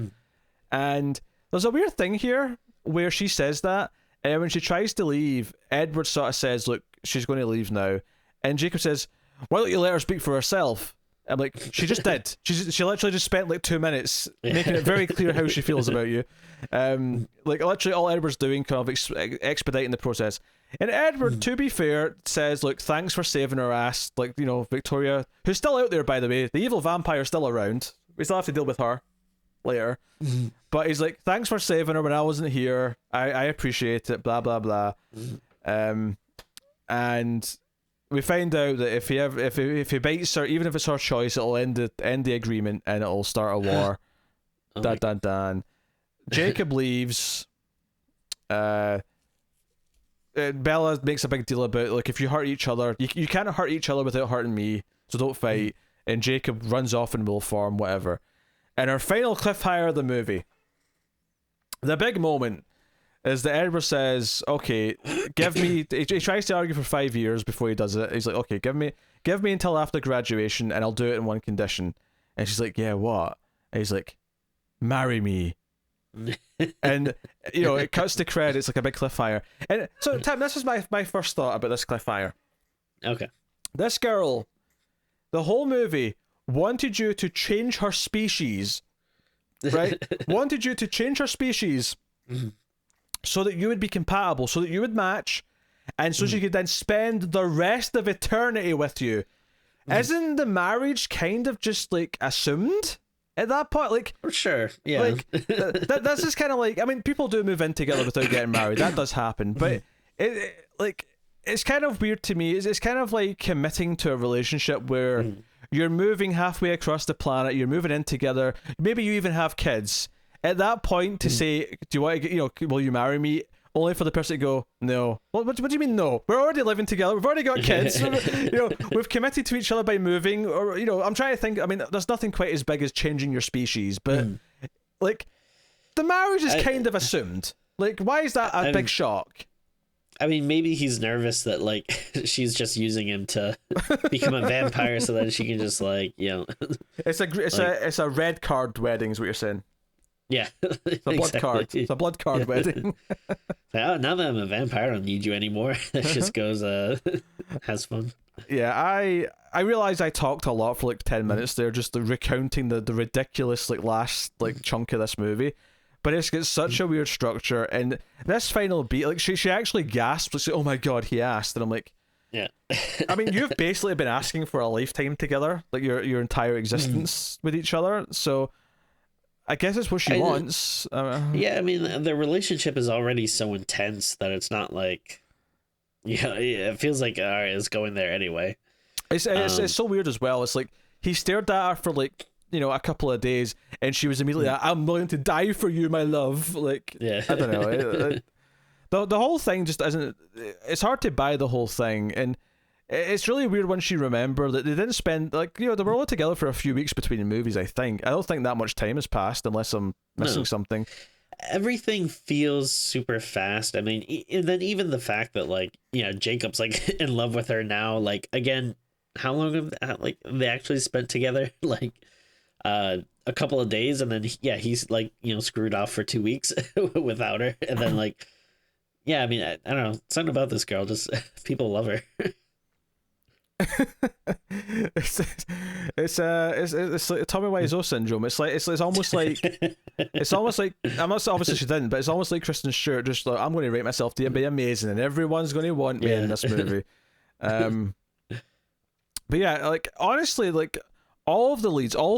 And there's a weird thing here where she says that, and when she tries to leave, Edward sort of says, look, she's going to leave now. And Jacob says, why don't you let her speak for herself? I'm like, she just did. She literally just spent like 2 minutes making it very clear how she feels about you. Like literally all Edward's doing, kind of expediting the process. And Edward, to be fair, says, look, thanks for saving her ass. Like, Victoria, who's still out there, by the way. The evil vampire's still around. We still have to deal with her later. But he's like, thanks for saving her when I wasn't here. I appreciate it, blah, blah, blah. And we find out that if he bites her, even if it's her choice, it'll end the agreement, and it'll start a war. Dan. Jacob leaves. Bella makes a big deal about, like, if you hurt each other, you can't hurt each other without hurting me, so don't fight. And Jacob runs off in will form, whatever. And our final cliffhanger of the movie, the big moment, is that Edward says, okay, give me, he tries to argue for 5 years before he does it. He's like, okay, give me until after graduation, and I'll do it in one condition. And she's like, yeah, what? And he's like, marry me. And it cuts to credits, like a big cliffhanger. And so, Tim, this was my first thought about this cliffhanger. Okay. This girl, the whole movie, wanted you to change her species, right? Wanted you to change her species so that you would be compatible, so that you would match, and so she could then spend the rest of eternity with you. Isn't the marriage kind of just like assumed at that point? Like, sure, yeah. Like that's just kind of like, I mean, people do move in together without getting married. That does happen, but it's kind of weird to me. It's kind of like committing to a relationship where you're moving halfway across the planet. You're moving in together. Maybe you even have kids. At that point, to say, "Do you want to get, will you marry me?" Only for the person to go, "No." What do you mean, no? We're already living together. We've already got kids. We've committed to each other by moving. Or, I'm trying to think. I mean, there's nothing quite as big as changing your species, but like, the marriage is kind of assumed. Like, why is that a big shock? I mean, maybe he's nervous that like she's just using him to become a vampire, so that she can just like, It's a red card wedding, is what you're saying. Yeah, it's a blood card. It's a blood card wedding. Oh, now that I'm a vampire, I don't need you anymore. That just goes, has fun. Yeah, I realized I talked a lot for like 10 minutes there, just recounting the ridiculous like last like chunk of this movie. But it's got such a weird structure, and this final beat, like she actually gasped, like, "Oh my god, he asked," and I'm like, yeah. I mean, you've basically been asking for a lifetime together, like your entire existence with each other, so. I guess it's what she wants. Yeah, I mean, the relationship is already so intense that it's not like, it feels like, all right, it's going there anyway. It's so weird as well. It's like he stared at her for like, a couple of days, and she was immediately like, "I'm willing to die for you, my love." Like, yeah. I don't know. The whole thing just isn't. It's hard to buy the whole thing, and it's really weird when she remembered that they didn't spend, like, they were all together for a few weeks between the movies, I think. I don't think that much time has passed unless I'm missing something. Everything feels super fast. I mean, and then even the fact that, like, Jacob's, like, in love with her now, like, again, how long have, like, they actually spent together? Like, a couple of days, and then, he's, like, screwed off for 2 weeks without her. And then, like, I mean, I don't know. Something about this girl, just people love her. it's like Tommy Wiseau syndrome. It's almost like I'm not, obviously she didn't, but it's almost like Kristen Stewart just like, "I'm going to rate myself to be amazing, and everyone's going to want me in this movie." But yeah, like honestly, like all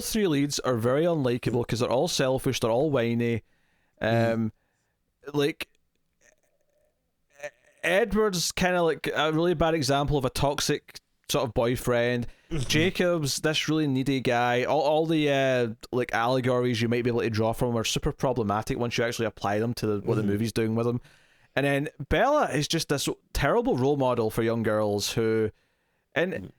three leads are very unlikable because they're all selfish, they're all whiny. Like Edward's kind of like a really bad example of a toxic sort of boyfriend. Jacob's this really needy guy. All the like allegories you might be able to draw from him are super problematic once you actually apply them to what the movie's doing with him. And then Bella is just this terrible role model for young girls who, and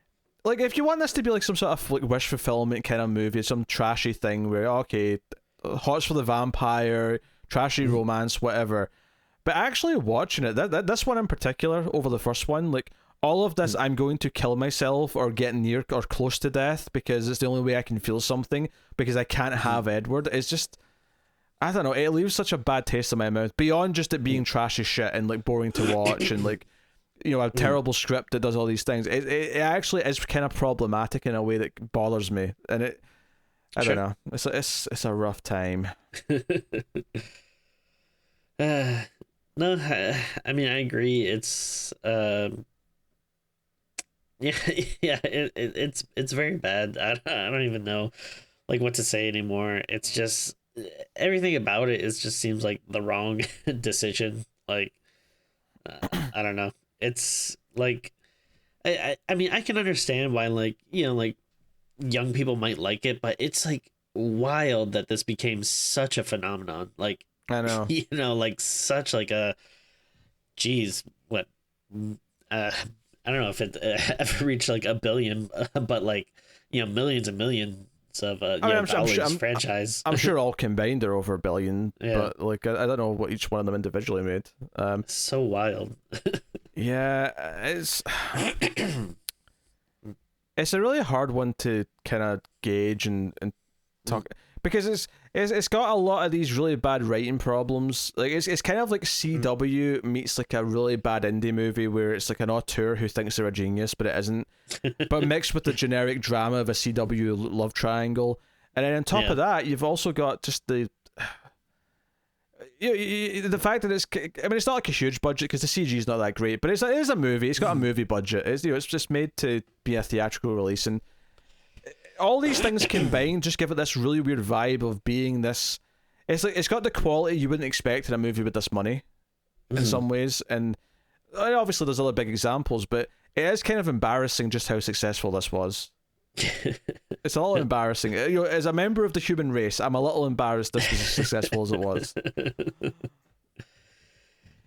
like if you want this to be like some sort of like wish fulfillment kind of movie, some trashy thing where okay, hots for the vampire, trashy romance, whatever. But actually watching it, this one in particular over the first one, like all of this, I'm going to kill myself or get near or close to death because it's the only way I can feel something because I can't have Edward. It's just, I don't know, it leaves such a bad taste in my mouth beyond just it being trashy shit and like boring to watch and like, a terrible script that does all these things. It actually is kind of problematic in a way that bothers me, and I don't know. It's a rough time. No, I mean, I agree. It's it's very bad. I don't even know like what to say anymore. It's just everything about it just seems like the wrong decision. Like I don't know. It's like I mean, I can understand why like like young people might like it, but it's like wild that this became such a phenomenon. Like I know. Like such like a, geez, what, I don't know if it ever reached like a billion, but like, millions and millions of dollars franchise. I'm sure all combined they're over a billion, but like I don't know what each one of them individually made. So wild. Yeah, it's a really hard one to kind of gauge and talk. Because it's got a lot of these really bad writing problems. Like it's kind of like CW meets like a really bad indie movie where it's like an auteur who thinks they're a genius but it isn't, but mixed with the generic drama of a CW love triangle. And then on top of that, you've also got just the the fact that it's not like a huge budget because the CG is not that great, but it is a movie. It's got a movie budget. It's just made to be a theatrical release, and all these things combined just give it this really weird vibe of being this. It's like it's got the quality you wouldn't expect in a movie with this money, in some ways, and obviously there's other big examples, but it is kind of embarrassing just how successful this was. It's a little embarrassing. As a member of the human race, I'm a little embarrassed this was as successful as it was.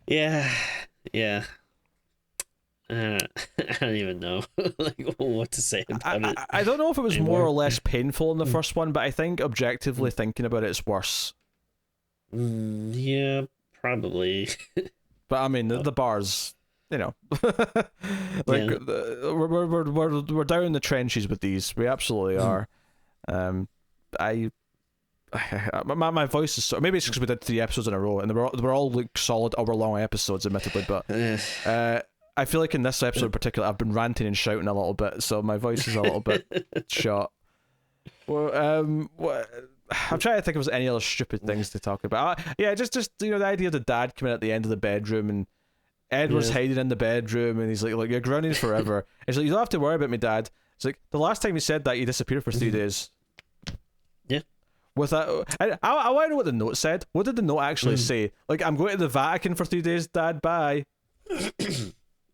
Yeah. I don't even know what to say about it. I don't know if it was more or less painful in the first one, but I think objectively thinking about it, it's worse. Yeah, probably. But I mean, the bars, we're down in the trenches with these. We absolutely are. My voice is maybe it's because we did 3 episodes in a row, and they were all like solid hour-long episodes, admittedly. But I feel like in this episode in particular, I've been ranting and shouting a little bit, so my voice is a little bit shot. Well, I'm trying to think if there's any other stupid things to talk about. Just the idea of the dad coming at the end of the bedroom and Edward's hiding in the bedroom, and he's like you're grounded forever. He's like, you don't have to worry about me, Dad. It's like the last time you said that, you disappeared for 3 days. Yeah. With that, I want to know what the note said. What did the note actually say? Like, I'm going to the Vatican for 3 days, Dad. Bye.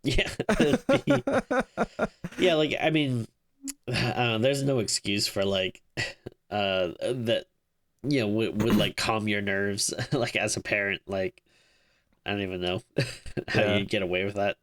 Yeah. Yeah. Like, I mean, there's no excuse for like that. Would like calm your nerves. Like as a parent, like. I don't even know how you get away with that.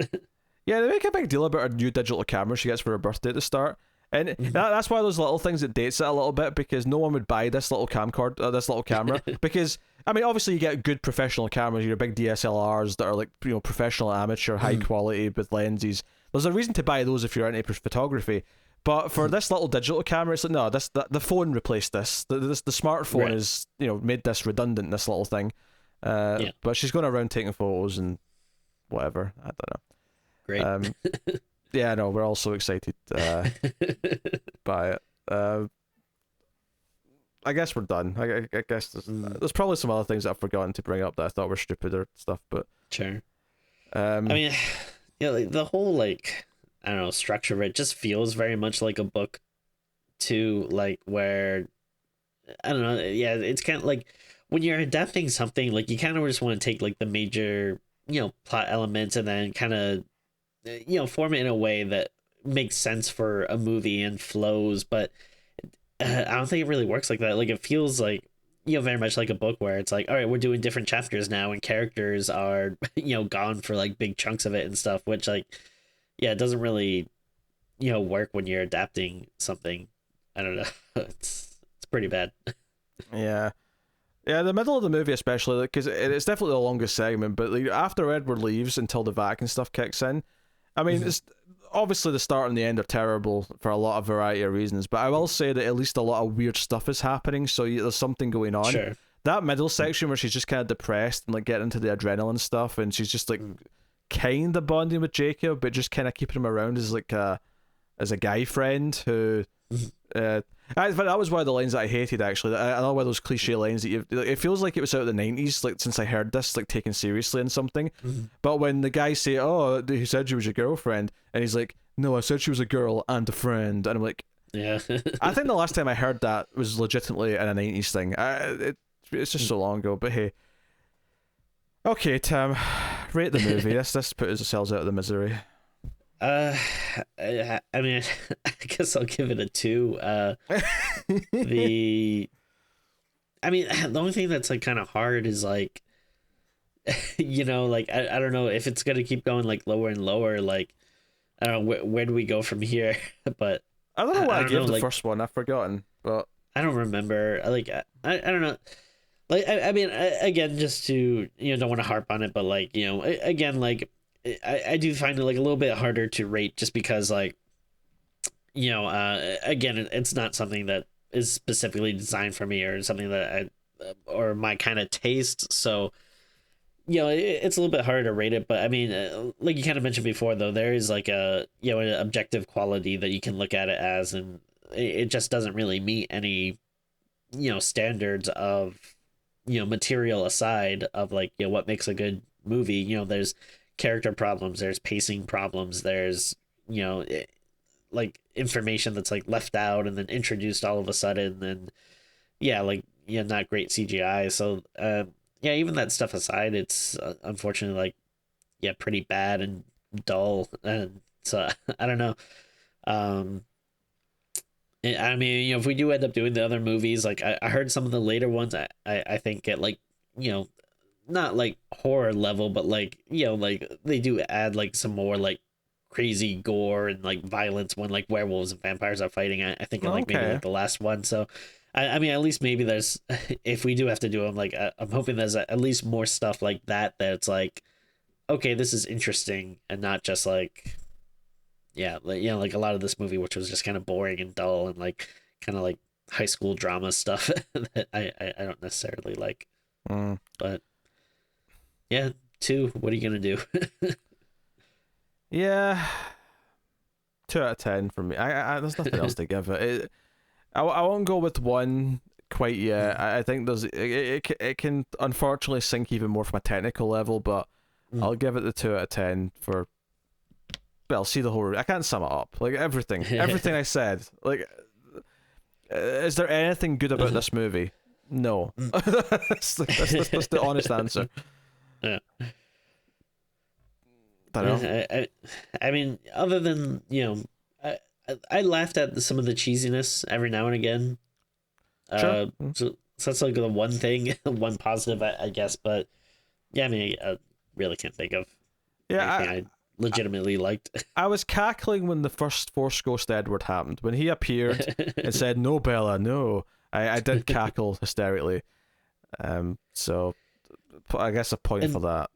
Yeah, they make a big deal about her new digital camera she gets for her birthday at the start. And that's why those little things that dates it a little bit, because no one would buy this little this little camera. Because, I mean, obviously you get good professional cameras, your big DSLRs that are like, professional, amateur, high quality with lenses. There's a reason to buy those if you're into photography. But for this little digital camera, it's like, no, the phone replaced this. The smartphone is, made this redundant, this little thing. But she's going around taking photos and whatever. I don't know. Great. Yeah, no, we're all so excited by it. I guess we're done. I guess there's probably some other things that I've forgotten to bring up that I thought were stupid or stuff, but sure. I mean, like the whole I don't know, structure of it just feels very much like a book, too. Like where I don't know. Yeah, it's kind of like. When you're adapting something, like you kind of just want to take like the major, plot elements and then kind of, form it in a way that makes sense for a movie and flows. But I don't think it really works like that. Like it feels like, very much like a book where it's like, all right, we're doing different chapters now and characters are, gone for like big chunks of it and stuff, which it doesn't really, work when you're adapting something. I don't know. It's pretty bad. Yeah. Yeah, the middle of the movie especially, because it's definitely the longest segment, but after Edward leaves until the Vatican stuff kicks in, I mean, it's obviously the start and the end are terrible for a lot of variety of reasons, but I will say that at least a lot of weird stuff is happening, so there's something going on. Sure. That middle section where she's just kind of depressed and getting into the adrenaline stuff, and she's just kind of bonding with Jacob, but just kind of keeping him around as as a guy friend who... that was one of the lines that I hated, actually. I know one of those cliche lines that it feels like it was out of the 90s, since I heard this, taken seriously in something. But when the guys say, oh, he said she was your girlfriend, and he's like, no, I said she was a girl and a friend, and I'm like, yeah. I think the last time I heard that was legitimately in a 90s thing. It's just so long ago, but hey. Okay, Tim, rate the movie. Let's put ourselves out of the misery. I mean, I guess I'll give it a 2. The only thing that's kind of hard is I don't know if it's gonna keep going lower and lower. I don't know where do we go from here, but I don't know what I gave the first one. I've forgotten, but I don't remember. I don't know. I mean, again, just to don't want to harp on it, but again, I do find it a little bit harder to rate just because again, it's not something that is specifically designed for me or something that or my kind of taste. So, it's a little bit harder to rate it, but I mean, like you kind of mentioned before, though, there is an objective quality that you can look at it as, and it just doesn't really meet any, standards of, material aside of like what makes a good movie. There's character problems, there's pacing problems, there's like information that's like left out and then introduced all of a sudden, and like not great CGI. So even that stuff aside, it's unfortunately like pretty bad and dull, and so I don't know. I mean, if we do end up doing the other movies, like I heard some of the later ones, I think get like not like horror level, but like like they do add like some more like crazy gore and like violence when like werewolves and vampires are fighting. I think in like maybe like the last one. So I mean, at least maybe there's, if we do have to do them, like I'm hoping there's at least more stuff like that that's like, okay, this is interesting, and not just like like like a lot of this movie, which was just kind of boring and dull and like kind of like high school drama stuff that I don't necessarily like. But yeah, 2, what are you gonna do? Yeah, 2 out of 10 for me. I there's nothing else to give it. I won't go with 1 quite yet. I think there's it can unfortunately sink even more from a technical level, but I'll give it the 2 out of 10 for. Well, see the whole. I can't sum it up. Like everything I said. Like, is there anything good about this movie? No. That's the honest answer. Yeah. I don't know. I mean, other than I laughed at some of the cheesiness every now and again. Sure. So that's like the one thing, one positive, I guess. But yeah, I mean, I really can't think of anything I legitimately liked. I was cackling when the first Force Ghost Edward happened. When he appeared and said, "No, Bella, no," I did cackle hysterically. So I guess a point for that.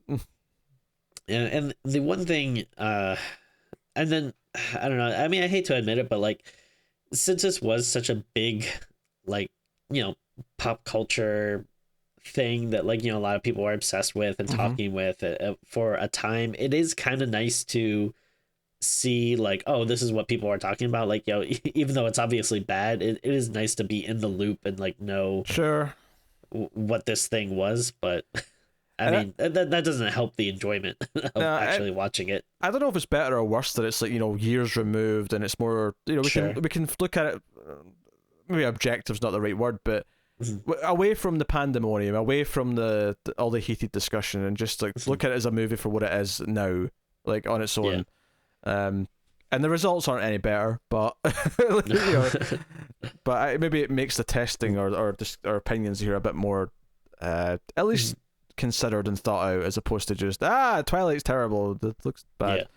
And the one thing, and then I don't know. I mean, I hate to admit it, but like, since this was such a big, like, pop culture thing that like a lot of people are obsessed with and talking with for a time, it is kind of nice to see like, oh, this is what people are talking about. Like, even though it's obviously bad, it is nice to be in the loop and like know what this thing was. But I mean, that doesn't help the enjoyment of actually watching it. I don't know if it's better or worse that it's like years removed and it's more we can look at it. Maybe objective's not the right word, but away from the pandemonium, away from the all the heated discussion, and just like look at it as a movie for what it is now, like on its own. And the results aren't any better, but but maybe it makes the testing or opinions here a bit more at least considered and thought out, as opposed to just Twilight's terrible, it looks bad.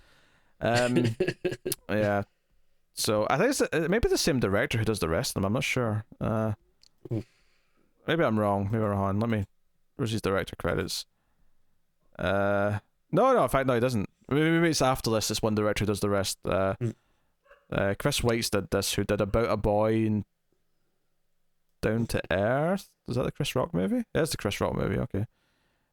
Yeah. So I think it's maybe the same director who does the rest of them. I'm not sure. Maybe I'm wrong. Where's his director credits? No. In fact, no, he doesn't. Maybe it's after this. It's one director who does the rest. Chris Weitz did this. Who did About a Boy and Down to Earth? Is that the Chris Rock movie? Yeah, it's the Chris Rock movie. Okay.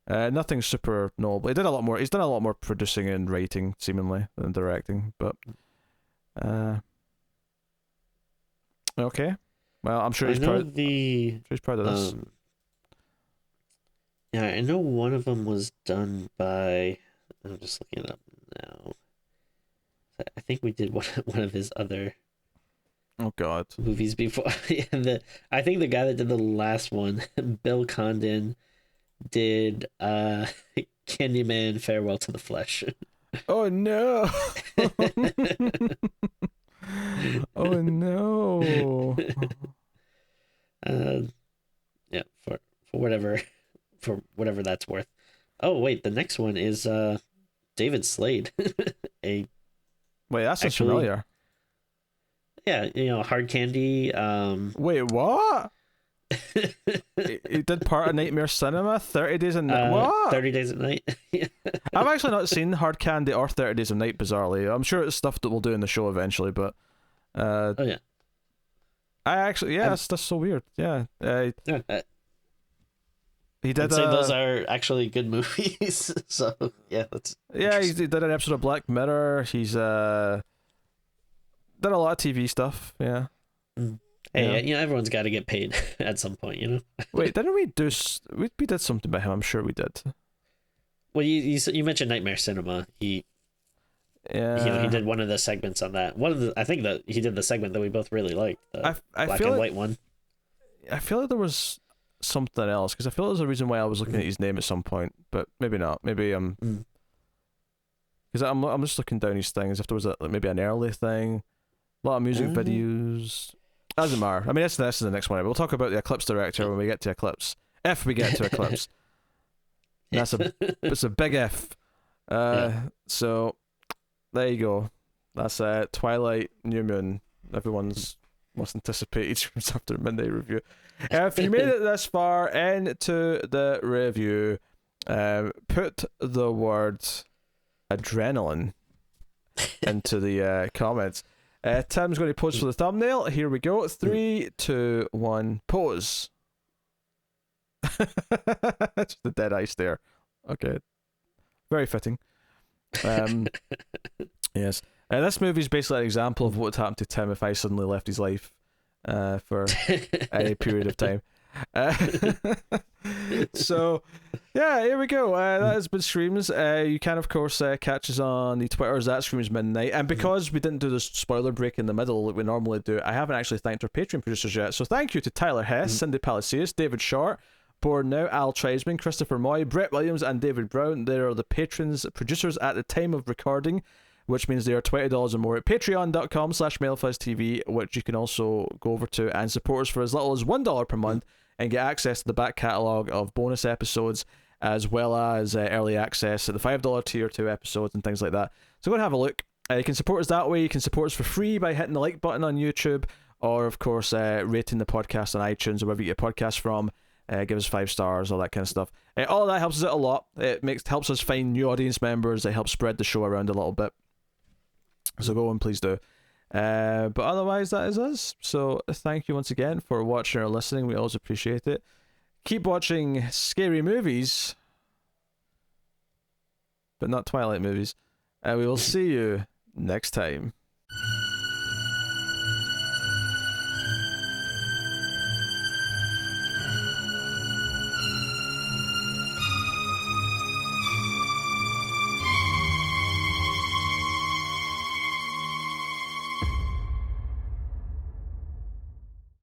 Nothing super notable. He did a lot more. He's done a lot more producing and writing, seemingly, than directing. But okay. Well, I'm sure he's proud of this. Yeah, I know one of them was done by. I'm just looking it up now. I think we did one of his other. Oh God. Movies before. I think the guy that did the last one, Bill Condon, did Candyman: Farewell to the Flesh. Oh no. Oh no. Yeah, for whatever that's worth. Oh wait, the next one is David Slade. Wait, that's actually familiar. Yeah, Hard Candy. Wait, what? He did part of Nightmare Cinema, 30 Days a Night. What? 30 Days a Night. I've actually not seen Hard Candy or 30 Days a Night, bizarrely. I'm sure it's stuff that we'll do in the show eventually, but oh yeah. I actually, that's so weird. Yeah. He did. I'd say those are actually good movies. So yeah, that's. Yeah, he did an episode of Black Mirror. He's done a lot of TV stuff. Yeah. Hey, everyone's got to get paid at some point. Wait, didn't we do? We did something by him. I'm sure we did. Well, you mentioned Nightmare Cinema. He did one of the segments on that. I think that he did the segment that we both really liked. The I black feel and like, white one. I feel like there was something else because I feel like there's a reason why I was looking at his name at some point, but maybe not. Maybe because I'm just looking down his things. If there was maybe an early thing, a lot of music videos. Doesn't matter. I mean, this is the next one. We'll talk about the Eclipse director when we get to Eclipse. If we get to Eclipse, it's a big if. So there you go. That's Twilight New Moon. Everyone's most anticipated Dreams After Midnight review. If you made it this far into the review, put the word adrenaline into the comments. Tim's going to pose for the thumbnail. Here we go. 3, 2, 1, pose. Just the dead eye stare. Okay. Very fitting. Yes. This movie is basically an example of what would happen to Tim if I suddenly left his life for any period of time. So yeah, here we go. That has been Screams. You can of course catch us on the Twitters at Screams Midnight, and because we didn't do the spoiler break in the middle like we normally do, I haven't actually thanked our Patreon producers yet. So thank you to Tyler Hess, Cindy Palacios, David Short, Born Now, Al Treisman, Christopher Moy, Brett Williams, and David Brown. They are the patrons producers at the time of recording, which means they are $20 or more at patreon.com/MailFuzzTV, which you can also go over to and support us for as little as $1 per month and get access to the back catalogue of bonus episodes, as well as early access at the $5 tier to episodes and things like that. So go and have a look. You can support us that way. You can support us for free by hitting the like button on YouTube, or of course rating the podcast on iTunes or wherever you get podcasts from. Give us 5 stars, all that kind of stuff. All of that helps us out a lot. It helps us find new audience members. It helps spread the show around a little bit. So go and please do. But otherwise, that is us. So thank you once again for watching or listening. We always appreciate it. Keep watching scary movies, but not Twilight movies. And we will see you next time.